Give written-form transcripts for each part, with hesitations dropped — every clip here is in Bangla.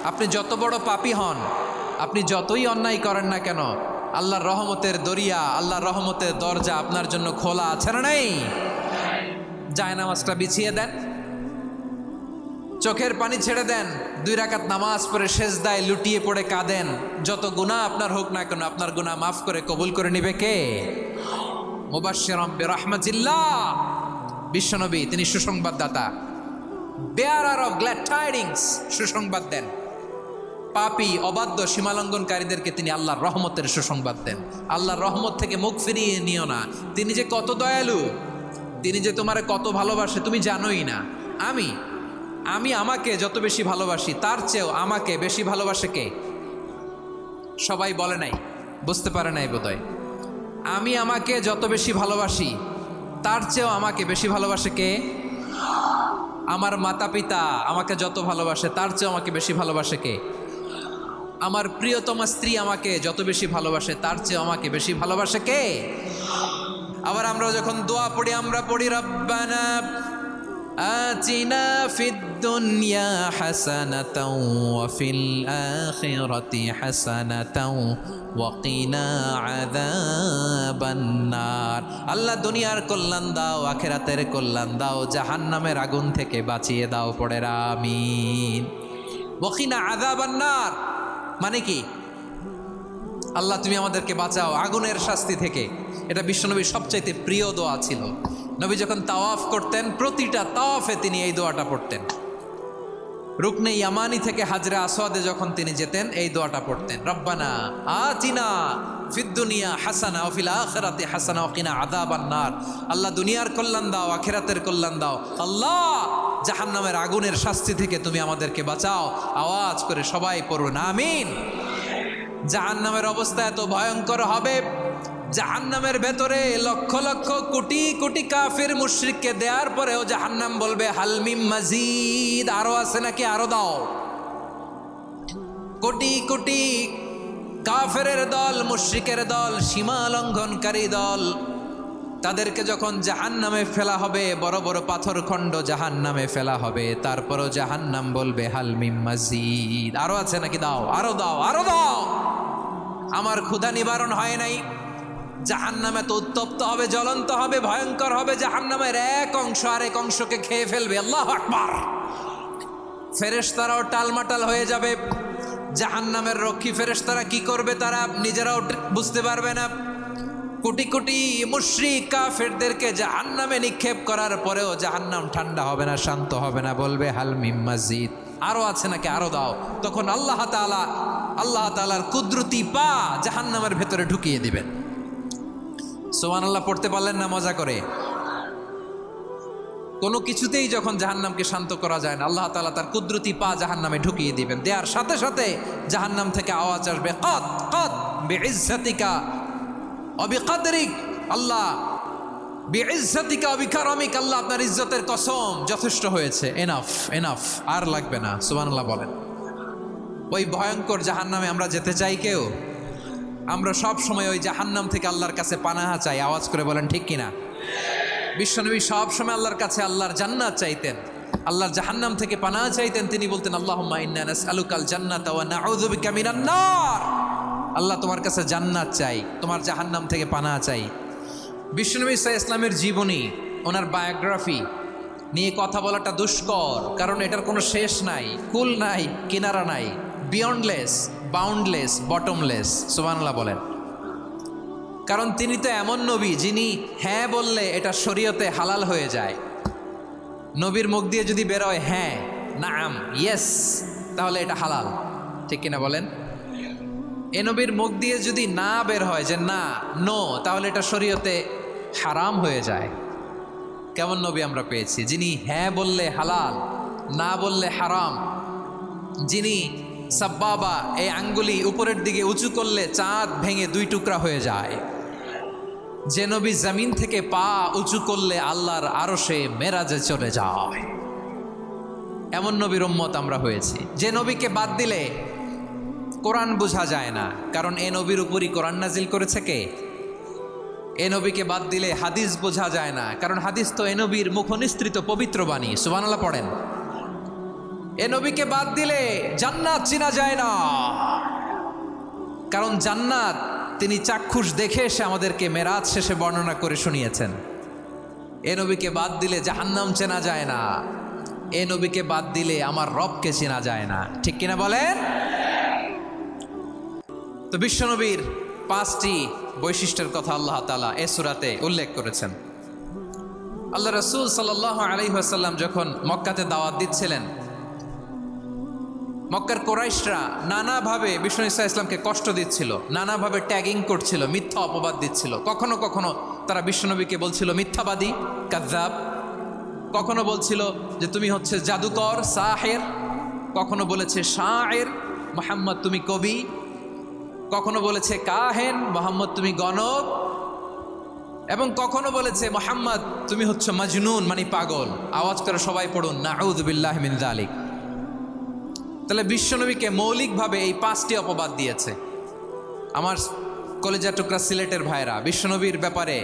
আপনি যত বড় পাপী হন, আপনি যতই অন্যায় করেন না কেন, আল্লাহর রহমতের দরিয়া, আল্লাহর রহমতের দরজা আপনার জন্য খোলা আছে না নেই? জায়নামাজটা বিছিয়ে দেন, চোখের পানি ছেড়ে দেন, 2 রাকাত নামাজ পড়ে সেজদায় লুটিয়ে পড়ে কাঁদেন। যত গুনাহ আপনার হোক না কেন, আপনার গুনাহ মাফ করে কবুল করে নিবে কে? মুবাশশিরাম বিরহমাতিল্লাহ, বিশ্বনবী তিনি সুসংবাদদাতা, বেয়ারার অফ গ্ল্যাড টাইডিংস, সুসংবাদ দেন। পাপী অবাধ্য সীমালঙ্ঘনকারীদেরকে তিনি আল্লাহর রহমতের সুসংবাদ দেন। আল্লাহর রহমত থেকে মুখ ফিরিয়ে নিও না। তিনি যে কত দয়ালু, তিনি যে তোমারে কত ভালোবাসে তুমি জানোই না। আমি আমাকে যত বেশি ভালোবাসি তার চেয়েও আমাকে বেশি ভালোবাসে কে? সবাই বলে নাই, বুঝতে পারে নাই বোধহয়। আমি আমাকে যত বেশি ভালোবাসি তার চেয়েও আমাকে বেশি ভালোবাসে কে? আমার মাতা পিতা আমাকে যত ভালোবাসে তার চেয়েও আমাকে বেশি ভালোবাসে কে? আমার প্রিয়তমা স্ত্রী আমাকে যত বেশি ভালোবাসে তার চেয়েও আমাকে বেশি ভালোবাসে কে? আবার আমরা যখন দোয়া পড়ি, আমরা পড়ি রব্বানা আতিনা ফিদ দুনিয়া হাসানাতাও ওয়া ফিল আখিরাতি হাসানাতাও ওয়া কিনা আযাবান নার। আল্লাহ দুনিয়ার কল্যাণ দাও, আখিরাতের কল্যাণ দাও, জাহান্নামের আগুন থেকে বাঁচিয়ে দাও। পড়ে আমিন। ওয়া কিনা আযাবান নার মানে কি? আল্লাহ তুমি আমাদেরকে বাঁচাও আগুনের শাস্তি থেকে। এটা বিশ্বনবীর সবচাইতে প্রিয় দোয়া ছিল। নবী যখন তাওয়াফ করতেন, প্রতিটা তাওয়াফে তিনি এই দোয়াটা পড়তেন। রুকনে ইয়ামানি থেকে হাজরে আসওয়াদে যখন তিনি যেতেন, এই দোয়াটা পড়তেন, রব্বানা আতিনা ফিদ দুনিয়া হাসানা ওয়া ফিল আখিরাতি হাসানা ওয়া কিনা আযাবান নার। আল্লাহ দুনিয়ার কল্যাণ দাও, আখিরাতের কল্যাণ দাও। আল্লাহ জাহান্নামের আগুনের শাস্তি থেকে তুমি আমাদেরকে বাঁচাও। আওয়াজ করে সবাই পড়ুন আমিন। জাহান্নামের অবস্থা এত ভয়ঙ্কর হবে, জাহান্নামের ভেতরে লক্ষ লক্ষ কোটি কোটি কাফির মুশরিককে দেওয়ার পরেও জাহান্নাম বলবে হালমিম মাজিদ, আরো আছে নাকি, আরো দাও। কোটি কোটি কাফেরের দল, মুশরিকের দল, সীমা লঙ্ঘনকারী দল, তাদেরকে যখন জাহান্নামে ফেলা হবে, বড় বড় পাথরখণ্ড জাহান্নামে ফেলা হবে, তারপরও জাহান্নাম বলবে হালমিম মাজিদ, আরো আছে নাকি, দাও, আরো দাও, আরো দাও। আমার ক্ষুধা নিবারণ হয় নাই। জাহান্নামে তো উত্তপ্ত হবে, জ্বলন্ত হবে, ভয়ঙ্কর হবে। জাহান্নামের এক অংশ আরেক অংশকে খেয়ে ফেলবে। আল্লাহু আকবার। ফেরেশতারাও টালমাটাল হয়ে যাবে। জাহান্নামের রক্ষী ফেরেশতারা কি করবে তারা নিজেরাও বুঝতে পারবে না। কোটি কোটি মুশরিক কাফেরদেরকে জাহান্নামে নিক্ষেপ করার পরেও জাহান্নাম ঠান্ডা হবে না, শান্ত হবে না, বলবে হাল মিম মাজিদ, আরো আছে নাকি, আরো দাও। তখন আল্লাহ তাআলার কুদরতি পা জাহান্নামের ভেতরে ঢুকিয়ে দিবেন। সুবহানাল্লাহ পড়তে পারলেন না মজা করে? কোনো কিছুতেই যখন জাহান্নামকে শান্ত করা যায় না, আল্লাহ তাআলা তার কুদরতি পা জাহান্নামে ঢুকিয়ে দিবেন। দেওয়ার সাথে সাথে জাহান্নাম থেকে আওয়াজ আসবে, কত কত বিইজ্জাতিকা ওয়া বিকদরিক, আল্লাহ বিইজ্জাতিকা ওয়া বিকারামিক, আল্লাহ আপনার ইজ্জতের কসম, যথেষ্ট হয়েছে, এনাফ এনাফ, আর লাগবে না। সুবহানাল্লাহ বলেন। ওই ভয়ঙ্কর জাহান্নামে আমরা যেতে চাই কেউ? আমরা সব সময় ওই জাহান্নাম থেকে আল্লাহর কাছে পানাহা চাই। আওয়াজ করে বলেন ঠিক কিনা? বিশ্বনবী সব সময় আল্লাহর কাছে আল্লাহর জান্নাত চাইতেন, আল্লাহর জাহান্নাম থেকে পানাহা চাইতেন। তিনি বলতেন আল্লাহুম্মা ইন্না নাসআলুকাল জান্নাতা ওয়া নাউযু বিকা মিনান নার। আল্লাহ তোমার কাছে জান্নাত চাই, তোমার জাহান্নাম থেকে পানাহা চাই। বিশ্বনবী সাল্লাল্লাহু আলাইহি ইসলামের জীবনী, ওনার বায়োগ্রাফি নিয়ে কথা বলাটা দুষ্কর, কারণ এটার কোনো শেষ নাই, কুল নাই, কিনারা নাই, বিয়ন্ডলেস, বাউন্ডলেস, বটমলেস। সুবহানাল্লাহ বলেন। কারণ তিনি তো এমন নবী যিনি হ্যাঁ বললে এটা শরীয়তে হালাল হয়ে যায়। নবীর মুখ দিয়ে যদি বেরোয় হ্যাঁ, নাম, ইয়েস, তাহলে এটা হালাল, ঠিক কিনা বলেন? এ নবীর মুখ দিয়ে যদি না বের হয় যে না, নো, তাহলে এটা শরীয়তে হারাম হয়ে যায়। কেমন নবী আমরা পেয়েছি, যিনি হ্যাঁ বললে হালাল, না বললে হারাম, যিনি সাব্বাবা, এই আঙ্গুলি উপরের দিকে উঁচু করলে চাঁদ ভেঙে 2 টুকরা হয়ে যায়, যে নবী জমিন থেকে পা উঁচু করলে আল্লাহর আরশে মেরাজে চলে যায়, এমন নবীর উম্মত আমরা হয়েছি। যে নবীকে বাদ দিলে কোরআন বোঝা যায় না, কারণ এ নবীর উপরই কোরআন নাজিল করেছে কে? এ নবীকে বাদ দিলে হাদিস বোঝা যায় না, কারণ হাদিস তো এ নবীর মুখনিসৃত পবিত্র বাণী। সুবহানাল্লাহ পড়েন। এ নবীকে বাদ দিলে জান্নাত চিনা যায় না, কারণ জান্নাত তিনি চাক্ষুষ দেখে এসে আমাদেরকে মেরাজ শেষে বর্ণনা করে শুনিয়েছেন। এ নবীকে বাদ দিলে জাহান্নাম চেনা যায় না, এ নবীকে বাদ দিলে আমার রবকে চেনা যায় না। ঠিক কিনা বলেন? তো বিশ্বনবীর 5টি বৈশিষ্ট্যের কথা আল্লাহ তাআলা এ সূরাতে উল্লেখ করেছেন। আল্লাহ রাসূল সাল্লাল্লাহু আলাইহি ওয়াসাল্লাম যখন মক্কাতে দাওয়াত দিচ্ছিলেন, মক্কার কুরাইশরা নানাভাবে বিষ্ণু ঈসা ইসলামকে কষ্ট দিচ্ছিল, নানাভাবে ট্যাগিং করছিল, মিথ্যা অপবাদ দিচ্ছিল। কখনো কখনো তারা বিশ্বনবীকে বলছিল মিথ্যাবাদী, কাযযাব। কখনো বলছিল যে তুমি হচ্ছে জাদুকর, সাহের। কখনো বলেছে শায়ের, মুহাম্মদ তুমি কবি। কখনো বলেছে কাহেন, মুহাম্মদ তুমি গণক। এবং কখনো বলেছে মুহাম্মদ তুমি হচ্ছে মাজনুন, মানে পাগল। আওয়াজ করে সবাই পড়ুন নাউযু বিল্লাহি মিন যালিক। তাহলে বিশ্বনবীকে মৌলিকভাবে এই 5টি অপবাদ দিয়েছে। আমার কলেজা টুকরা সিলেটের ভাইরা, বিশ্বনবীর ব্যাপারে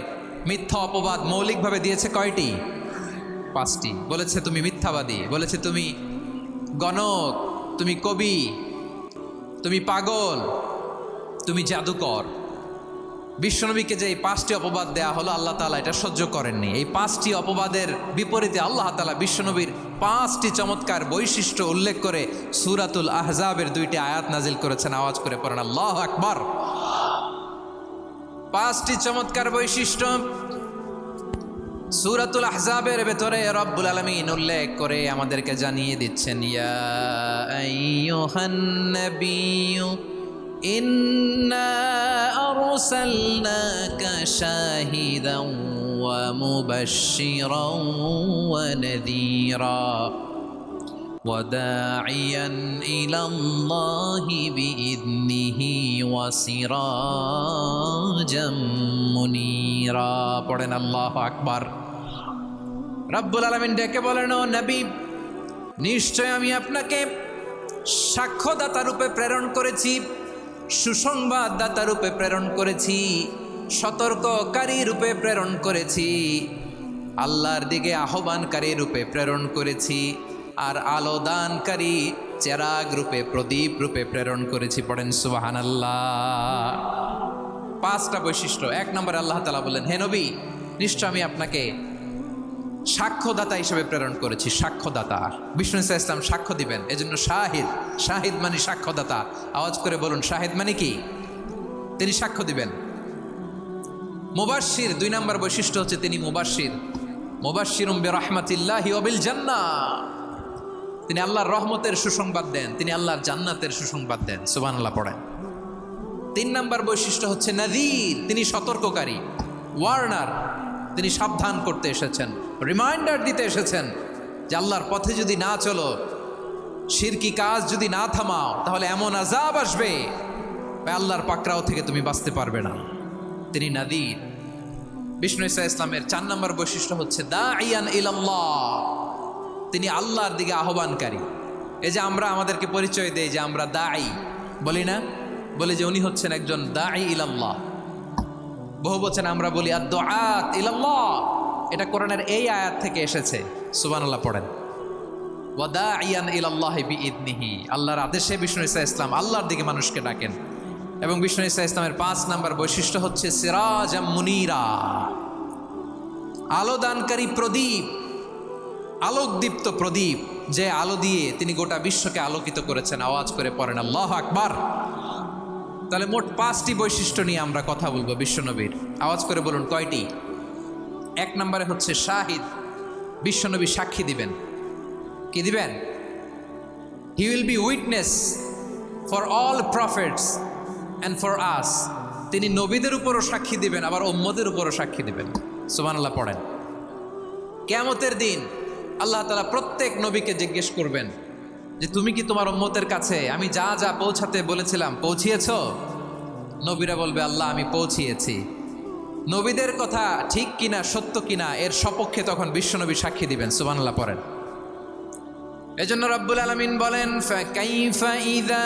মিথ্যা অপবাদ মৌলিকভাবে দিয়েছে কয়টি? 5টি। বলেছে তুমি মিথ্যাবাদী, বলেছে তুমি গণক, তুমি কবি, তুমি পাগল, তুমি জাদুকর। বিশ্বনবীকে যে এই 5টি অপবাদ দেয়া হলো, আল্লাহ তাআলা এটা সহ্য করেননি। এই 5টি অপবাদের বিপরীতে আল্লাহ তাআলা বিশ্বনবীর 5টি চমৎকার বৈশিষ্ট্য উল্লেখ করে সূরাতুল আহজাবের 2টি আয়াত নাজিল করেছেন। আওয়াজ করে পড়েন আল্লাহু আকবার। 5টি চমৎকার বৈশিষ্ট্য সূরাতুল আহজাবের ভেতরে রব্বুল আলামিন উল্লেখ করে আমাদেরকে জানিয়ে দিচ্ছেন, ইয়া আইয়ুহান নাবিয়্যু ইন্না আরসালনাকা শাহিদান ওয়া মুবাশশিরান ওয়া নাযীরা ওয়া দাঈয়ান ইলাল্লাহি বিইذনিহি ওয়া সিরাজাম মুনীরা। পড়েন আল্লাহু আকবার। রব্বুল আলামিন ডেকে বলেন, ও নবী, নিশ্চয় আমি আপনাকে সাক্ষ্যদাতা রূপে প্রেরণ করেছি, সুসংবাদদাতা রূপে প্রেরণ করেছি, সতর্ককারী রূপে প্রেরণ করেছি, আল্লাহর দিকে আহ্বানকারী রূপে প্রেরণ করেছি, আর আলো দানকারী চেরাগ রূপে, প্রদীপ রূপে প্রেরণ করেছি। পড়েন সুবহানাল্লাহ। 5টা বৈশিষ্ট্য। 1 নম্বরে আল্লাহ তাআলা বলেন, হে নবী, নিশ্চয় আমি আপনাকে সাক্ষ্যদাতা হিসেবে প্রেরণ করেছি। সাক্ষ্যদাতা, বিষ্ণু ঈসা ইসলাম সাক্ষ্য দিবেন, এজন্য শাহিদ। শাহিদ মানে সাক্ষ্যদাতা। আওয়াজ করে বলুন শাহিদ মানে কি? তিনি সাক্ষ্য দিবেন। মুবাশশির, 2 নম্বর বৈশিষ্ট্য হচ্ছে তিনি মুবাশশির। মুবাশশিরুম বিরাহমাতিল্লাহি ওয়া বিল জান্নাহ। তিনি আল্লাহর রহমতের সুসংবাদ দেন, তিনি আল্লাহর জান্নাতের সুসংবাদ দেন। সুবহানাল্লাহ পড়েন। 3 নম্বর বৈশিষ্ট্য হচ্ছে নাযীর, তিনি সতর্ককারী, ওয়ার্নার। তিনি সাবধান করতে এসেছেন, রিমাইন্ডার দিতে এসেছেন যে আল্লাহর পথে যদি না চলো, শিরকি কাজ যদি না থামাও, তাহলে এমন আযাব আসবে আল্লাহর পাকড়াও থেকে তুমি বাঁচতে পারবে না। তিনি নাযীর। বিষ্ণু ঈসা ইসলামের 4 নম্বর বৈশিষ্ট্য হচ্ছে দাঈয়ান ইলাল্লাহ, তিনি আল্লাহর দিকে আহ্বানকারী। এই যে আমরা আমাদেরকে পরিচয় দেই যে আমরা দাঈ, বলি না? বলি যে উনি হচ্ছেন একজন দাঈ ইলাল্লাহ। বহু বচনে আমরা বলি আদ-দুআত ইলাল্লাহ। এটা কোরআনের এই আয়াত থেকে এসেছে। সুবহানাল্লাহ পড়েন। ওয়া দাঈয়ান ইলাল্লাহি বিইذনিহি, আল্লাহর আদেশে বিষ্ণু ঈসা ইসলাম আল্লাহর দিকে মানুষকে ডাকেন। এবং বিষ্ণু ঈসা ইসলামের 5 নম্বর বৈশিষ্ট্য হচ্ছে সিরাজাম মুনীরা, আলো দানকারী প্রদীপ, আলোকদীপ্ত প্রদীপ, যে আলো দিয়ে তিনি গোটা বিশ্বকে আলোকিত করেছেন। আওয়াজ করে পড়েন আল্লাহু আকবার। তাহলে মোট 5টি বৈশিষ্ট্য নিয়ে আমরা কথা বলবো বিশ্বনবীর। আওয়াজ করে বলুন কয়টি? 1 নম্বরে হচ্ছে শাহিদ, বিশ্বনবী সাক্ষী দিবেন। কি দিবেন? He will be witness for all prophets and for us. তিনি নবীদের উপরও সাক্ষী দিবেন, আবার উম্মতের উপরও সাক্ষী দিবেন। সুবহানাল্লাহ পড়েন। কিয়ামতের দিন আল্লাহ তাআলা প্রত্যেক নবীকে জিজ্ঞেস করবেন যে তুমি কি তোমার উম্মতের কাছে আমি যা যা পৌঁছাতে বলেছিলাম পৌঁছিয়েছ? নবীরা বলবে আল্লাহ আমি পৌঁছিয়েছি। নবীদের কথা ঠিক কিনা, সত্য কিনা, এর সপক্ষে তখন বিশ্বনবী সাক্ষী দিবেন। সুবহানাল্লাহ পড়েন। এজন্য রব্বুল আলামিন বলেন, ফাকাইফা ইযা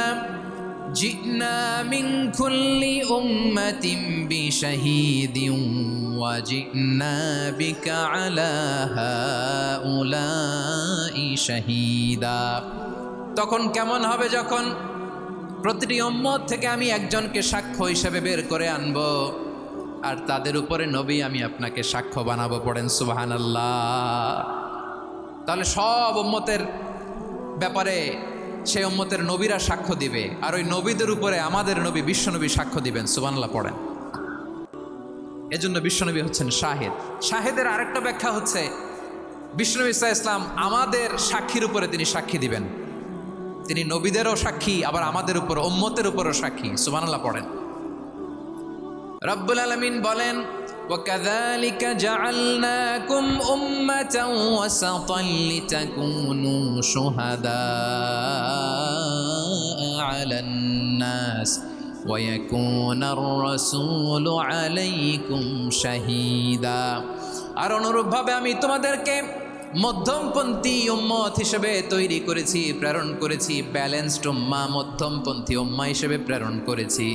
জিনা মিন কুল্লি উম্মাতিন বিশাহীদিন ওয়া জিনা বিকা আলা হাউলাই শাহীদা। তখন কেমন হবে যখন প্রতিটি উম্মত থেকে আমি একজনকে সাক্ষ্য হিসেবে বের করে আনবো, আর তাদের উপরে নবী আমি আপনাকে সাক্ষ্য বানাবো। পড়েন সুবহানাল্লাহ। তাহলে সব উম্মতের ব্যাপারে সেই উম্মতের নবীরা সাক্ষ্য দিবে, আর ওই নবীদের উপরে আমাদের নবী বিশ্বনবী সাক্ষ্য দিবেন। সুবহানাল্লাহ পড়েন। এজন্য বিশ্বনবী হচ্ছেন শাহেদ। শাহেদের আরেকটা ব্যাখ্যা হচ্ছে বিশ্বনবী সাল্লাল্লাহু আলাইহি ওয়াসাল্লাম আমাদের সাক্ষীর উপরে তিনি সাক্ষী দিবেন। তিনি নবীদেরও সাক্ষী, আবার আমাদের উপর উম্মতের উপরও সাক্ষী। সুবহানাল্লাহ পড়েন। রব্বুল আলামিন বলেন, وَكَذَلِكَ جَعَلْنَاكُمْ أُمَّةً وَسَطًا لِتَكُونُوا شُهَدَاءَ عَلَى النَّاسِ وَيَكُونَ الرَّسُولُ عَلَيْكُمْ شَهِيدًا। আর অনুরূপভাবে আমি তোমাদেরকে মধ্যমপন্থী উম্মত হিসেবে তৈরি করেছি, প্রেরণ করেছি। ব্যালেন্সড উম্মাহ, মধ্যমপন্থী উম্মাহ হিসেবে প্রেরণ করেছি,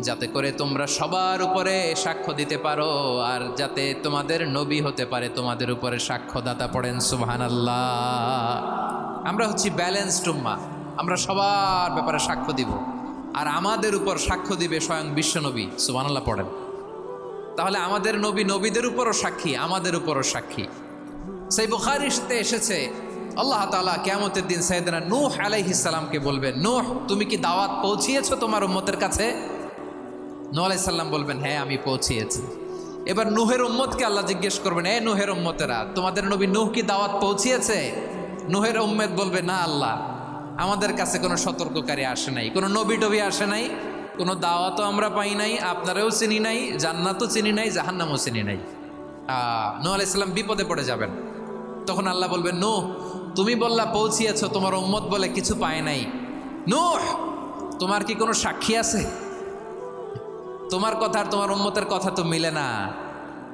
যাতে করে তোমরা সবার উপরে সাক্ষ্য দিতে পারো, আর যাতে তোমাদের নবী হতে পারে তোমাদের উপরে সাক্ষ্যদাতা। পড়েন সুবহানাল্লাহ। আমরা হচ্ছি ব্যালেন্সড উম্মাহ, আমরা সবার ব্যাপারে সাক্ষ্য দিব, আর আমাদের উপর সাক্ষ্য দিবে স্বয়ং বিশ্বনবী। সুবহানাল্লাহ পড়েন। তাহলে আমাদের নবী নবীদের উপরও সাক্ষী, আমাদের উপরও সাক্ষী। সেই বুখারীতে এসেছে আল্লাহ তাআলা কিয়ামতের দিন সাইয়েদনা নূহ আলাইহিস সালামকে বলবেন, নূহ তুমি কি দাওয়াত পৌঁছিয়েছো তোমার উম্মতের কাছে? নূহ আলাইহিস সালাম বলবেন, হ্যাঁ আমি পৌঁছিয়েছি। এবার নূহের উম্মতকে আল্লাহ জিজ্ঞেস করবেন, এ নূহের উম্মতেরা, তোমাদের নবী নূহ কি দাওয়াত পৌঁছিয়েছে? নূহের উম্মত বলবে, না আল্লাহ, আমাদের কাছে কোনো সতর্ককারী আসে নাই, কোনো নবী টবি আসে নাই, কোনো দাওয়াতও আমরা পাই নাই, আপনারাও চিনি নাই, জান্নাতও চিনি নাই, জাহান্নামও চিনি নাই। নূহ আলাইহিস সালাম বিপদে পড়ে যাবেন। তখন আল্লাহ বলবেন, নূহ তুমি বললা পৌঁছিয়েছো, তোমার উম্মত বলে কিছু পায় নাই। নূহ তোমার কি কোনো সাক্ষী আছে? তোমার কথা আর তোমার উম্মতের কথা তো মিলে না।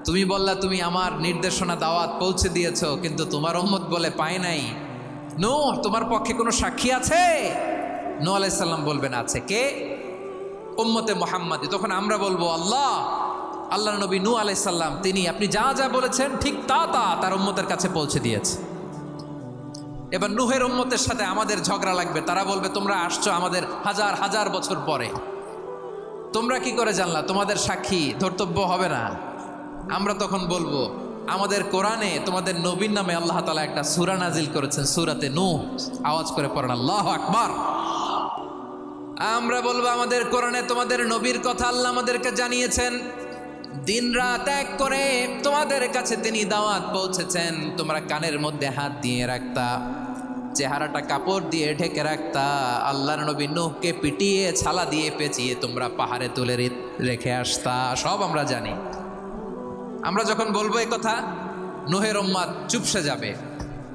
তুমি বললা তুমি আমার নির্দেশনা দাওয়াত পৌঁছে দিয়েছো, কিন্তু তোমার উম্মত বলে পায় নাই। নূহ তোমার পক্ষে কোনো সাক্ষী আছে? নূহ আলাইহিস সালাম বলবেন, আছে। কে? উম্মতে মুহাম্মাদি। তখন আমরা বলবো, আল্লাহর নবী নূহ আলাইহিস সালাম তিনি আপনি যা যা বলেছেন ঠিক তা তার উম্মতের কাছে পৌঁছে দিয়েছে। এবার নূহের উম্মতের সাথে আমাদের ঝগড়া লাগবে। তারা বলবে, তোমরা আসছো আমাদের হাজার হাজার বছর পরে, তোমরা কি করে জানলা? তোমাদের সাক্ষী ধর্তব্য হবে না। আমরা তখন বলবো, আমাদের কোরআনে তোমাদের নবীর নামে আল্লাহ তাআলা একটা সূরা নাজিল করেছেন, সূরাতে নূহ। আওয়াজ করে পড়েন আল্লাহু আকবার। আমরা বলবো, আমাদের কোরআনে তোমাদের নবীর কথা আল্লাহ আমাদেরকে জানিয়েছেন, দিন রাত এক করে তোমাদের কাছে তিনি দাওয়াত পৌঁছেছেন। তোমরা কানের মধ্যে হাত দিয়ে রাখতা, চেহারাটা কাপড় দিয়ে ঢেকে রাখতা, আল্লাহর নবী নূহকে পিটিয়ে ছালা দিয়ে পেঁচিয়ে তোমরা পাহাড়ে তুলে রেখে আসতা। সব আমরা জানি। আমরা যখন বলবো এই কথা, নূহের উম্মত চুপসে যাবে।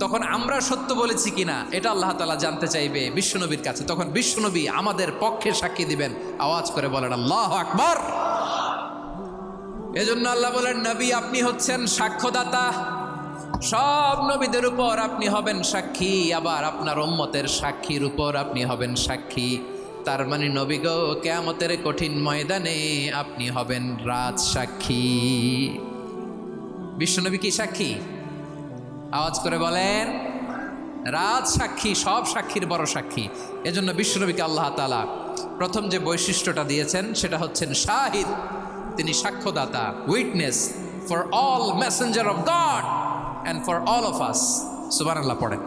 তখন আমরা সত্য বলেছি কিনা এটা আল্লাহ তাআলা জানতে চাইবে বিশ্বনবীর কাছে। তখন বিশ্বনবী আমাদের পক্ষে সাক্ষী দিবেন। আওয়াজ করে বলেন আল্লাহু আকবার। এজন্য আল্লাহ বলেন, নবী আপনি হচ্ছেন সাক্ষ্যদাতা, সব নবীদের উপর আপনি হবেন সাক্ষী, আবার আপনার উম্মতের সাক্ষীর উপর আপনি হবেন সাক্ষী। তার মানে নবী গো, কিয়ামতের কঠিন ময়দানে আপনি হবেন রাজ সাক্ষী। বিশ্বনবী কি সাক্ষী? আওয়াজ করে বলেন, রাজ সাক্ষী, সব সাক্ষীর বড় সাক্ষী। এজন্য বিশ্বনবীকে আল্লাহ তাআলা প্রথম যে বৈশিষ্ট্যটা দিয়েছেন সেটা হচ্ছেন শাহিদ। তিনি সাক্ষ্যদাতা, witness for all messenger of God and for all of us. সুবহানাল্লাহ পড়েন।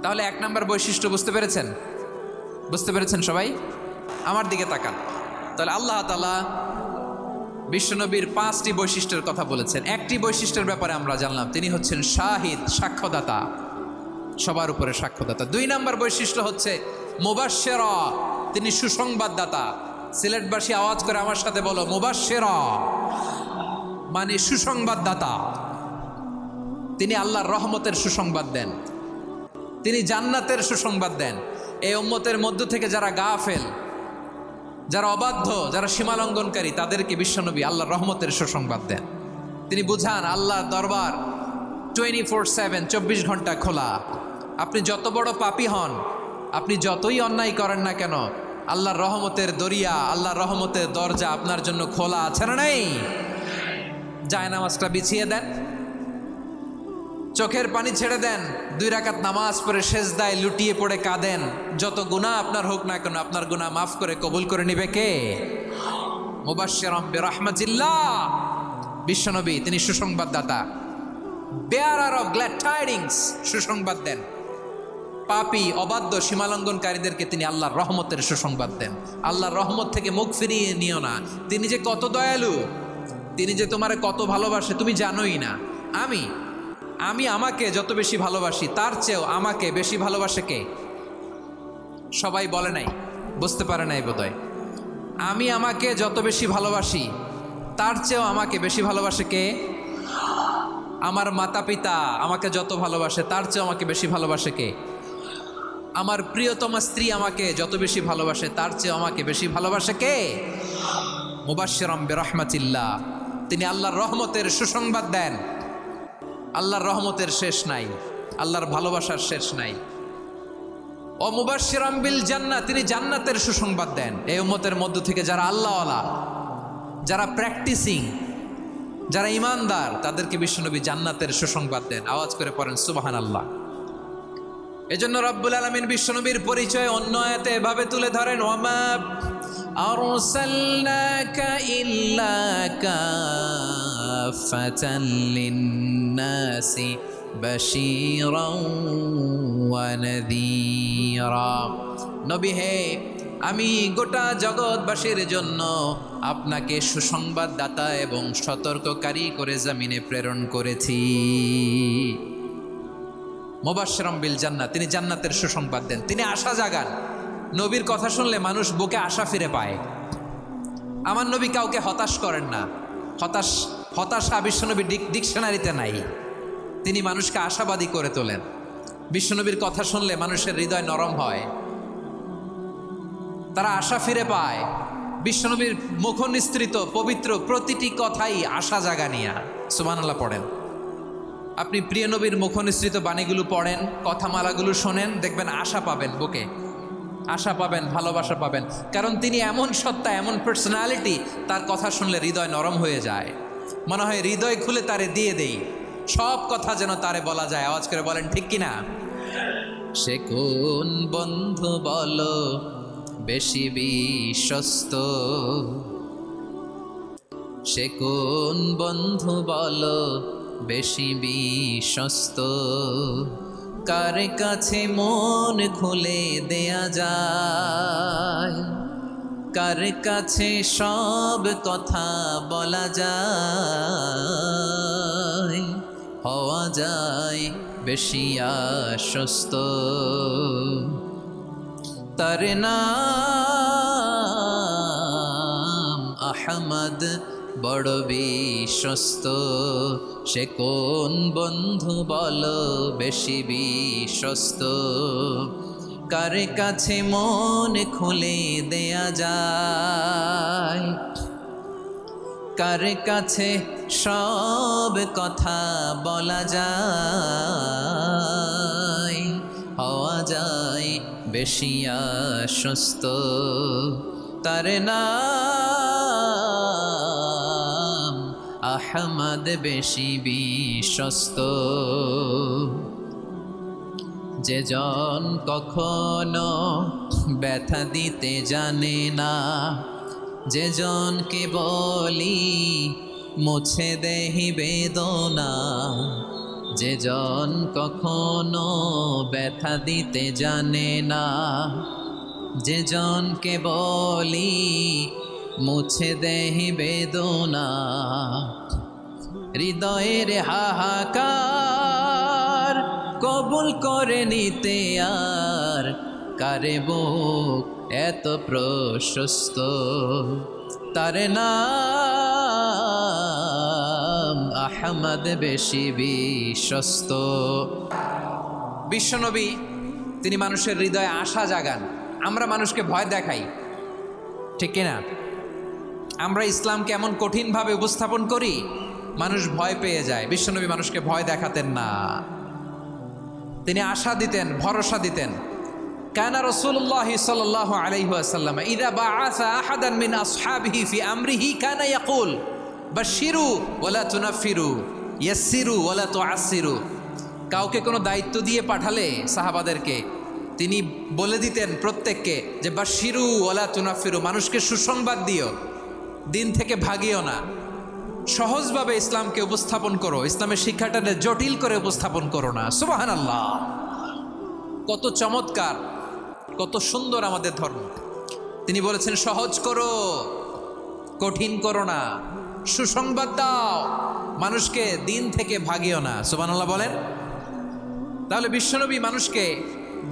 তাহলে এক নাম্বার বৈশিষ্ট্য বুঝতে পেরেছেন? বুঝতে পেরেছেন সবাই? আমার দিকে তাকান। তাহলে আল্লাহ তাআলা বিশ্বনবীর 5টি বৈশিষ্ট্যের কথা বলেছেন। একটি বৈশিষ্ট্যের ব্যাপারে আমরা জানলাম, তিনি হচ্ছেন শাহিদ, সাক্ষ্যদাতা, সবার উপরে সাক্ষ্যদাতা। 2 নাম্বার বৈশিষ্ট্য হচ্ছে মুবাশশিরা, তিনি সুসংবাদদাতা। সিলেটবাসী আওয়াজ করে আমার সাথে বলো, মুবাশশিরা মানে সুসংবাদদাতা। তিনি আল্লাহর রহমতের সুসংবাদ দেন, তিনি জান্নাতের সুসংবাদ দেন। এই উম্মতের মধ্য থেকে যারা গাফেল, যারা অবাধ্য, যারা সীমালঙ্ঘনকারী, তাদেরকে বিশ্বনবী আল্লাহর রহমতের সুসংবাদ দেন। তিনি বুঝান আল্লাহর দরবার 24/7, 24 ঘন্টা খোলা। আপনি যত বড় পাপী হন, আপনি যতই অন্যায় করেন না কেন, আল্লাহর রহমতের দরিয়া, আল্লাহর রহমতের দরজা আপনার জন্য খোলা আছে না নেই? জায়নামাজটা বিছিয়ে দেন, চোখের পানি ছেড়ে দেন, 2 রাকাত নামাজ পড়ে সেজদায় লুটিয়ে পড়ে কাঁদেন। যত গুনাহ আপনার হোক না কেন, আপনার গুনাহ মাফ করে কবুল করে নিবে কে? মুবাশশিরাম বিরহমাতিল্লাহ, বিশ্বনবী তিনি সুসংবাদদাতা, বেয়ারার অফ গ্ল্যাড টাইডিংস, সুসংবাদ দেন। পাপী অবাধ্য সীমালঙ্ঘনকারীদেরকে তিনি আল্লাহর রহমতের সুসংবাদ দেন। আল্লাহর রহমত থেকে মুখ ফিরিয়ে নিও না। তিনি যে কত দয়ালু, তিনি যে তোমারে কত ভালোবাসে তুমি জানোই না। আমি আমাকে যত বেশি ভালোবাসি তার চেয়েও আমাকে বেশি ভালোবাসে কে? সবাই বলে নাই, বুঝতে পারে নাই বোধহয়। আমি আমাকে যত বেশি ভালোবাসি তার চেয়েও আমাকে বেশি ভালোবাসে কে? আমার মাতা পিতা আমাকে যত ভালোবাসে তার চেয়েও আমাকে বেশি ভালোবাসে কে? আমার প্রিয়তমা স্ত্রী আমাকে যত বেশি ভালোবাসে তার চেয়েও আমাকে বেশি ভালোবাসে কে? মুবাশশিরাম বিরহমাতিল্লাহ, তিনি আল্লাহর রহমতের সুসংবাদ দেন। আল্লাহর রহমতের শেষ নাই, আল্লাহর ভালোবাসার শেষ নাই। ও মুবাশশিরাম বিল জান্নাহ, তিনি জান্নাতের সুসংবাদ দেন। এই উম্মতের মধ্য থেকে যারা আল্লাহওয়ালা, যারা প্র্যাকটিসিং, যারা ইমানদার, তাদেরকে বিশ্বনবী জান্নাতের সুসংবাদ দেন। আওয়াজ করে পড়েন সুবহানাল্লাহ। এজন্য রব্বুল আলামিন বিশ্বনবীর পরিচয় অন্য আয়াতে এভাবে তুলে ধরেন, ওয়ামা আরসালনাকা ইল্লা কাফাতান লিন্নাসি বাশীরাও ওয়া নাযীরা। নবী হে, আমি গোটা জগৎবাসীর জন্য আপনাকে সুসংবাদদাতা এবং সতর্ককারী করে জমিনে প্রেরণ করেছি। মুবাশশিরাম বিল জান্নাহ, তিনি জান্নাতের সুসংবাদ দেন, তিনি আশা জাগান। নবীর কথা শুনলে মানুষ বুকে আশা ফিরে পায়। আমার নবী কাউকে হতাশ করেন না। হতাশা বিশ্বনবী ডিকশনারিতে নাই। তিনি মানুষকে আশাবাদী করে তোলেন। বিশ্বনবীর কথা শুনলে মানুষের হৃদয় নরম হয়, তারা আশা ফিরে পায়। বিশ্বনবীর মুখ নিঃসৃত পবিত্র প্রতিটি কথাই আশা জাগানিয়া। সুবহানাল্লাহ পড়েন। আপনি প্রিয় নবীর মুখ নিঃসৃত বাণীগুলো পড়েন, কথামালাগুলো শোনেন, দেখবেন আশা পাবেন, বুকে আশা পাবেন, ভালোবাসা পাবেন। কারণ তিনি এমন সত্তা, এমন পার্সোনালিটি, তার কথা শুনলে হৃদয় নরম হয়ে যায়। মনে হয় হৃদয় খুলে তারে দিয়ে দেই, সব কথা যেন তারে বলা যায়। আওয়াজ করে বলেন ঠিক কিনা? সে কোন বন্ধু বলো বেশি বিশ্বস্ত, সে কোন বন্ধু বলো বেশি বিশ্বস্ত, কার কাছে মন খুলে দেয়া যায়, কার কাছে সব কথা বলা যায়, হওয়া যায় বেশি আশ্বস্ত। তার নাম আহমদ, বড় বিশ্বস্ত। সে কোন বন্ধু বলো বেশি বিশ্বস্ত, কার কাছে মন খুলে দেয়া যায়, কার কাছে সব কথা বলা যায়, হওয়া যায় বেশি আশ্বস্ত। তার নাম আহমদ, বেশি বিশ্বস্ত। যে জন কখনো ব্যথা দিতে জানে না, যে জনকে বলি মুছে দেহি বেদনা, যে জন কখনো ব্যথা দিতে জানে না, যে জনকে বলি মুছে দেহি বেদনা, হৃদয়ের হাহাকার কবুল করে নিতে আর কারে বুক এত প্রশস্ত। তার নাম আহমদ, বেশি বিশ্বস্ত। বিশ্বনবী তিনি মানুষের হৃদয়ে আশা জাগান। আমরা মানুষকে ভয় দেখাই, ঠিক কিনা? আমরা ইসলামকে এমন কঠিনভাবে উপস্থাপন করি, মানুষ ভয় পেয়ে যায়। বিশ্বনবী মানুষকে ভয় দেখাতেন না, তিনি আশা দিতেন, ভরসা দিতেন। কানা রাসূলুল্লাহ সাল্লাল্লাহু আলাইহি ওয়াসাল্লাম ইযা বাআসা আহাদান মিন আসহাবিহি ফি আমরিহি কানা ইয়াকুল বাশশিরু ওয়ালা তুনাফিরু, ইয়াসসিরু ওয়ালা তুআসসিরু। কাউকে কোনো দায়িত্ব দিয়ে পাঠালে সাহাবাদেরকে তিনি বলে দিতেন প্রত্যেককে যে বাশিরু ওয়ালা তুনাফিরু, মানুষকে সুসংবাদ দিও, দিন থেকে ভাগিও না, সহজভাবে ইসলামকে উপস্থাপন করো, ইসলামের শিক্ষাটাকে জটিল করে উপস্থাপন করো না। সুবহানাল্লাহ, কত চমৎকার, কত সুন্দর আমাদের ধর্ম। তিনি বলেছেন সহজ করো, কঠিন করো না, সুসংবাদ দাও, মানুষকে দিন থেকে ভাগিও না। সুবহানাল্লাহ বলেন। তাহলে বিশ্বনবী মানুষকে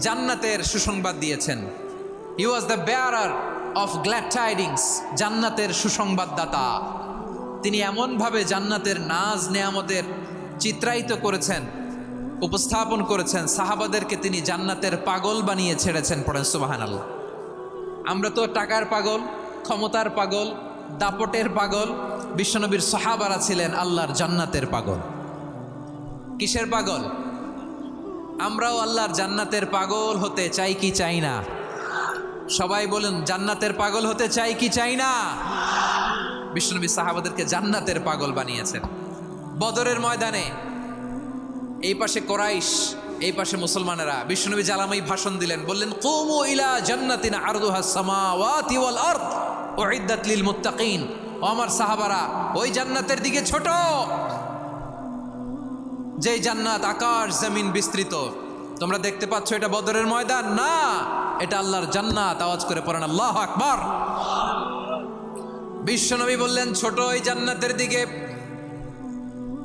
জান্নাতের সুসংবাদ দিয়েছেন। He was the bearer of glad tidings, জান্নাতের সুসংবাদদাতা। তিনি এমনভাবে জান্নাতের নাজ নেয়ামতের চিত্রায়িত করেছেন, উপস্থাপন করেছেন, সাহাবাদেরকে তিনি জান্নাতের পাগল বানিয়ে ছেড়েছেন। পড়েন সুবহানাল্লাহ। আমরা তো টাকার পাগল, ক্ষমতার পাগল, দাপটের পাগল। বিশ্বনবীর সাহাবারা ছিলেন আল্লাহর জান্নাতের পাগল। কিসের পাগল? আমরাও আল্লাহর জান্নাতের পাগল হতে চাই কি চাই না? সবাই বলেন, জান্নাতের পাগল হতে চাই কি চাই না? বিশ্বনবী সাহাবাদেরকে জান্নাতের পাগল বানিয়েছেন। বদরের ময়দানে এই পাশে কোরাইশ, এই পাশে মুসলমানেরা। বিশ্বনবী জালামাই ভাষণ দিলেন, বললেন কুমু ইলা জান্নাতিন আরদুহাস সামাওয়াতি ওয়াল আরদ উইদ্দাত লিল মুত্তাকিন। ও আমার সাহাবারা, ওই জান্নাতের দিকে ছোট, যেই জান্নাত আকাশ জমিন বিস্তৃত। তোমরা দেখতে পাচ্ছ এটা বদরের ময়দান না, এটা আল্লাহর জান্নাত। আওয়াজ করে পড়েন আল্লাহু আকবার। বিশ্বনবী বললেন ছোট ওই জান্নাতের দিকে,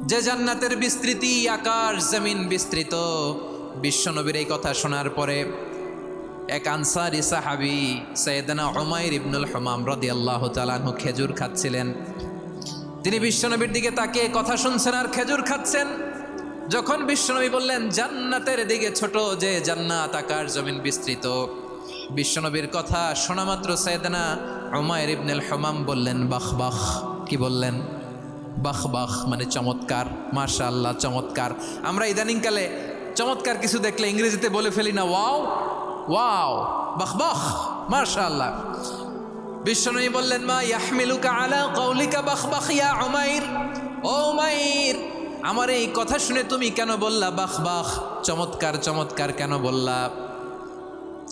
যে জান্নাতের বিস্তৃতি আকাশ জমিন বিস্তৃত। বিশ্বনবীর এই কথা শোনার পরে এক আনসারী সাহাবী সাইয়েদনা উমাইর ইবনুল হুমাম রাদিয়াল্লাহু তাআলা আনহু খেজুর খাচ্ছিলেন। তিনি বিশ্বনবীর দিকে তাকিয়ে কথা শুনছেন আর খেজুর খাচ্ছেন। যখন বিশ্বনবী বললেন জান্নাতের দিকে ছোট, যে জান্নাত আকাশ জমিন বিস্তৃত, বিশ্বনবীর কথা শোনা মাত্র সাইয়েদনা উমাইর ইবনুল হুমাম বললেন বাহ বাহ। কি বললেন? বাহ বাহ মানে চমৎকার, মাশাআল্লাহ চমৎকার। আমরা ইদানিংকালে চমৎকার কিছু দেখলে ইংরেজিতে বলে ফেলি না ওয়াও ওয়াও, বাহ বাহ, মাশাআল্লাহ। বিশ্বনবী বললেন মা ইয়াহমিলুকা আলা কওলিকা বাহ বাহ ইয়া উমাইর। ও উমাইর, আমার এই কথা শুনে তুমি কেন বললা বাহ বাহ, চমৎকার চমৎকার কেন বললা?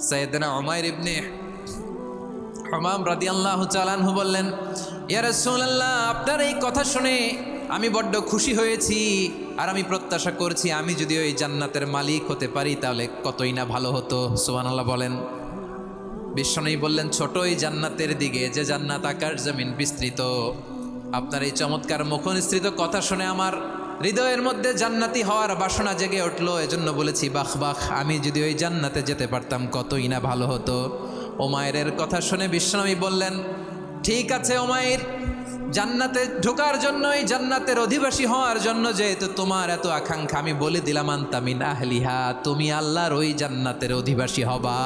সাইয়েদনা উমাইর ইবনে হুমাম রাদিয়াল্লাহু তাআলা আনহু বললেন ইয়া রাসূলুল্লাহ, আপনার এই কথা শুনে আমি বড্ড খুশি হয়েছি, আর আমি প্রত্যাশা করছি আমি যদি ওই জান্নাতের মালিক হতে পারি তাহলে কতই না ভালো হতো। সুবহানাল্লাহ বলেন। বিশ্বনবী বললেন ছোট ওই জান্নাতের দিকে, যে জান্নাত আকাশ জমিন বিস্তৃত। আপনার এই চমৎকার মুখনিসৃত কথা শুনে আমার হৃদয়ের মধ্যে জান্নাতি হওয়ার বাসনা জেগে উঠলো, এজন্য বলেছি বাহ বাহ, আমি যদি ওই জান্নাতে যেতে পারতাম কতই না ভালো হতো। উমাইরের কথা শুনে বিশ্বনবী বললেন ঠিক আছে উমাইর, জান্নাতে ঢোকার জন্য, এই জান্নাতের অধিবাসী হওয়ার জন্য যেহেতু তোমার এত আকাঙ্ক্ষা, আমি বলে দিলাম আনতা মিন আহলিহা, তুমি আল্লাহর ওই জান্নাতের অধিবাসী হবা।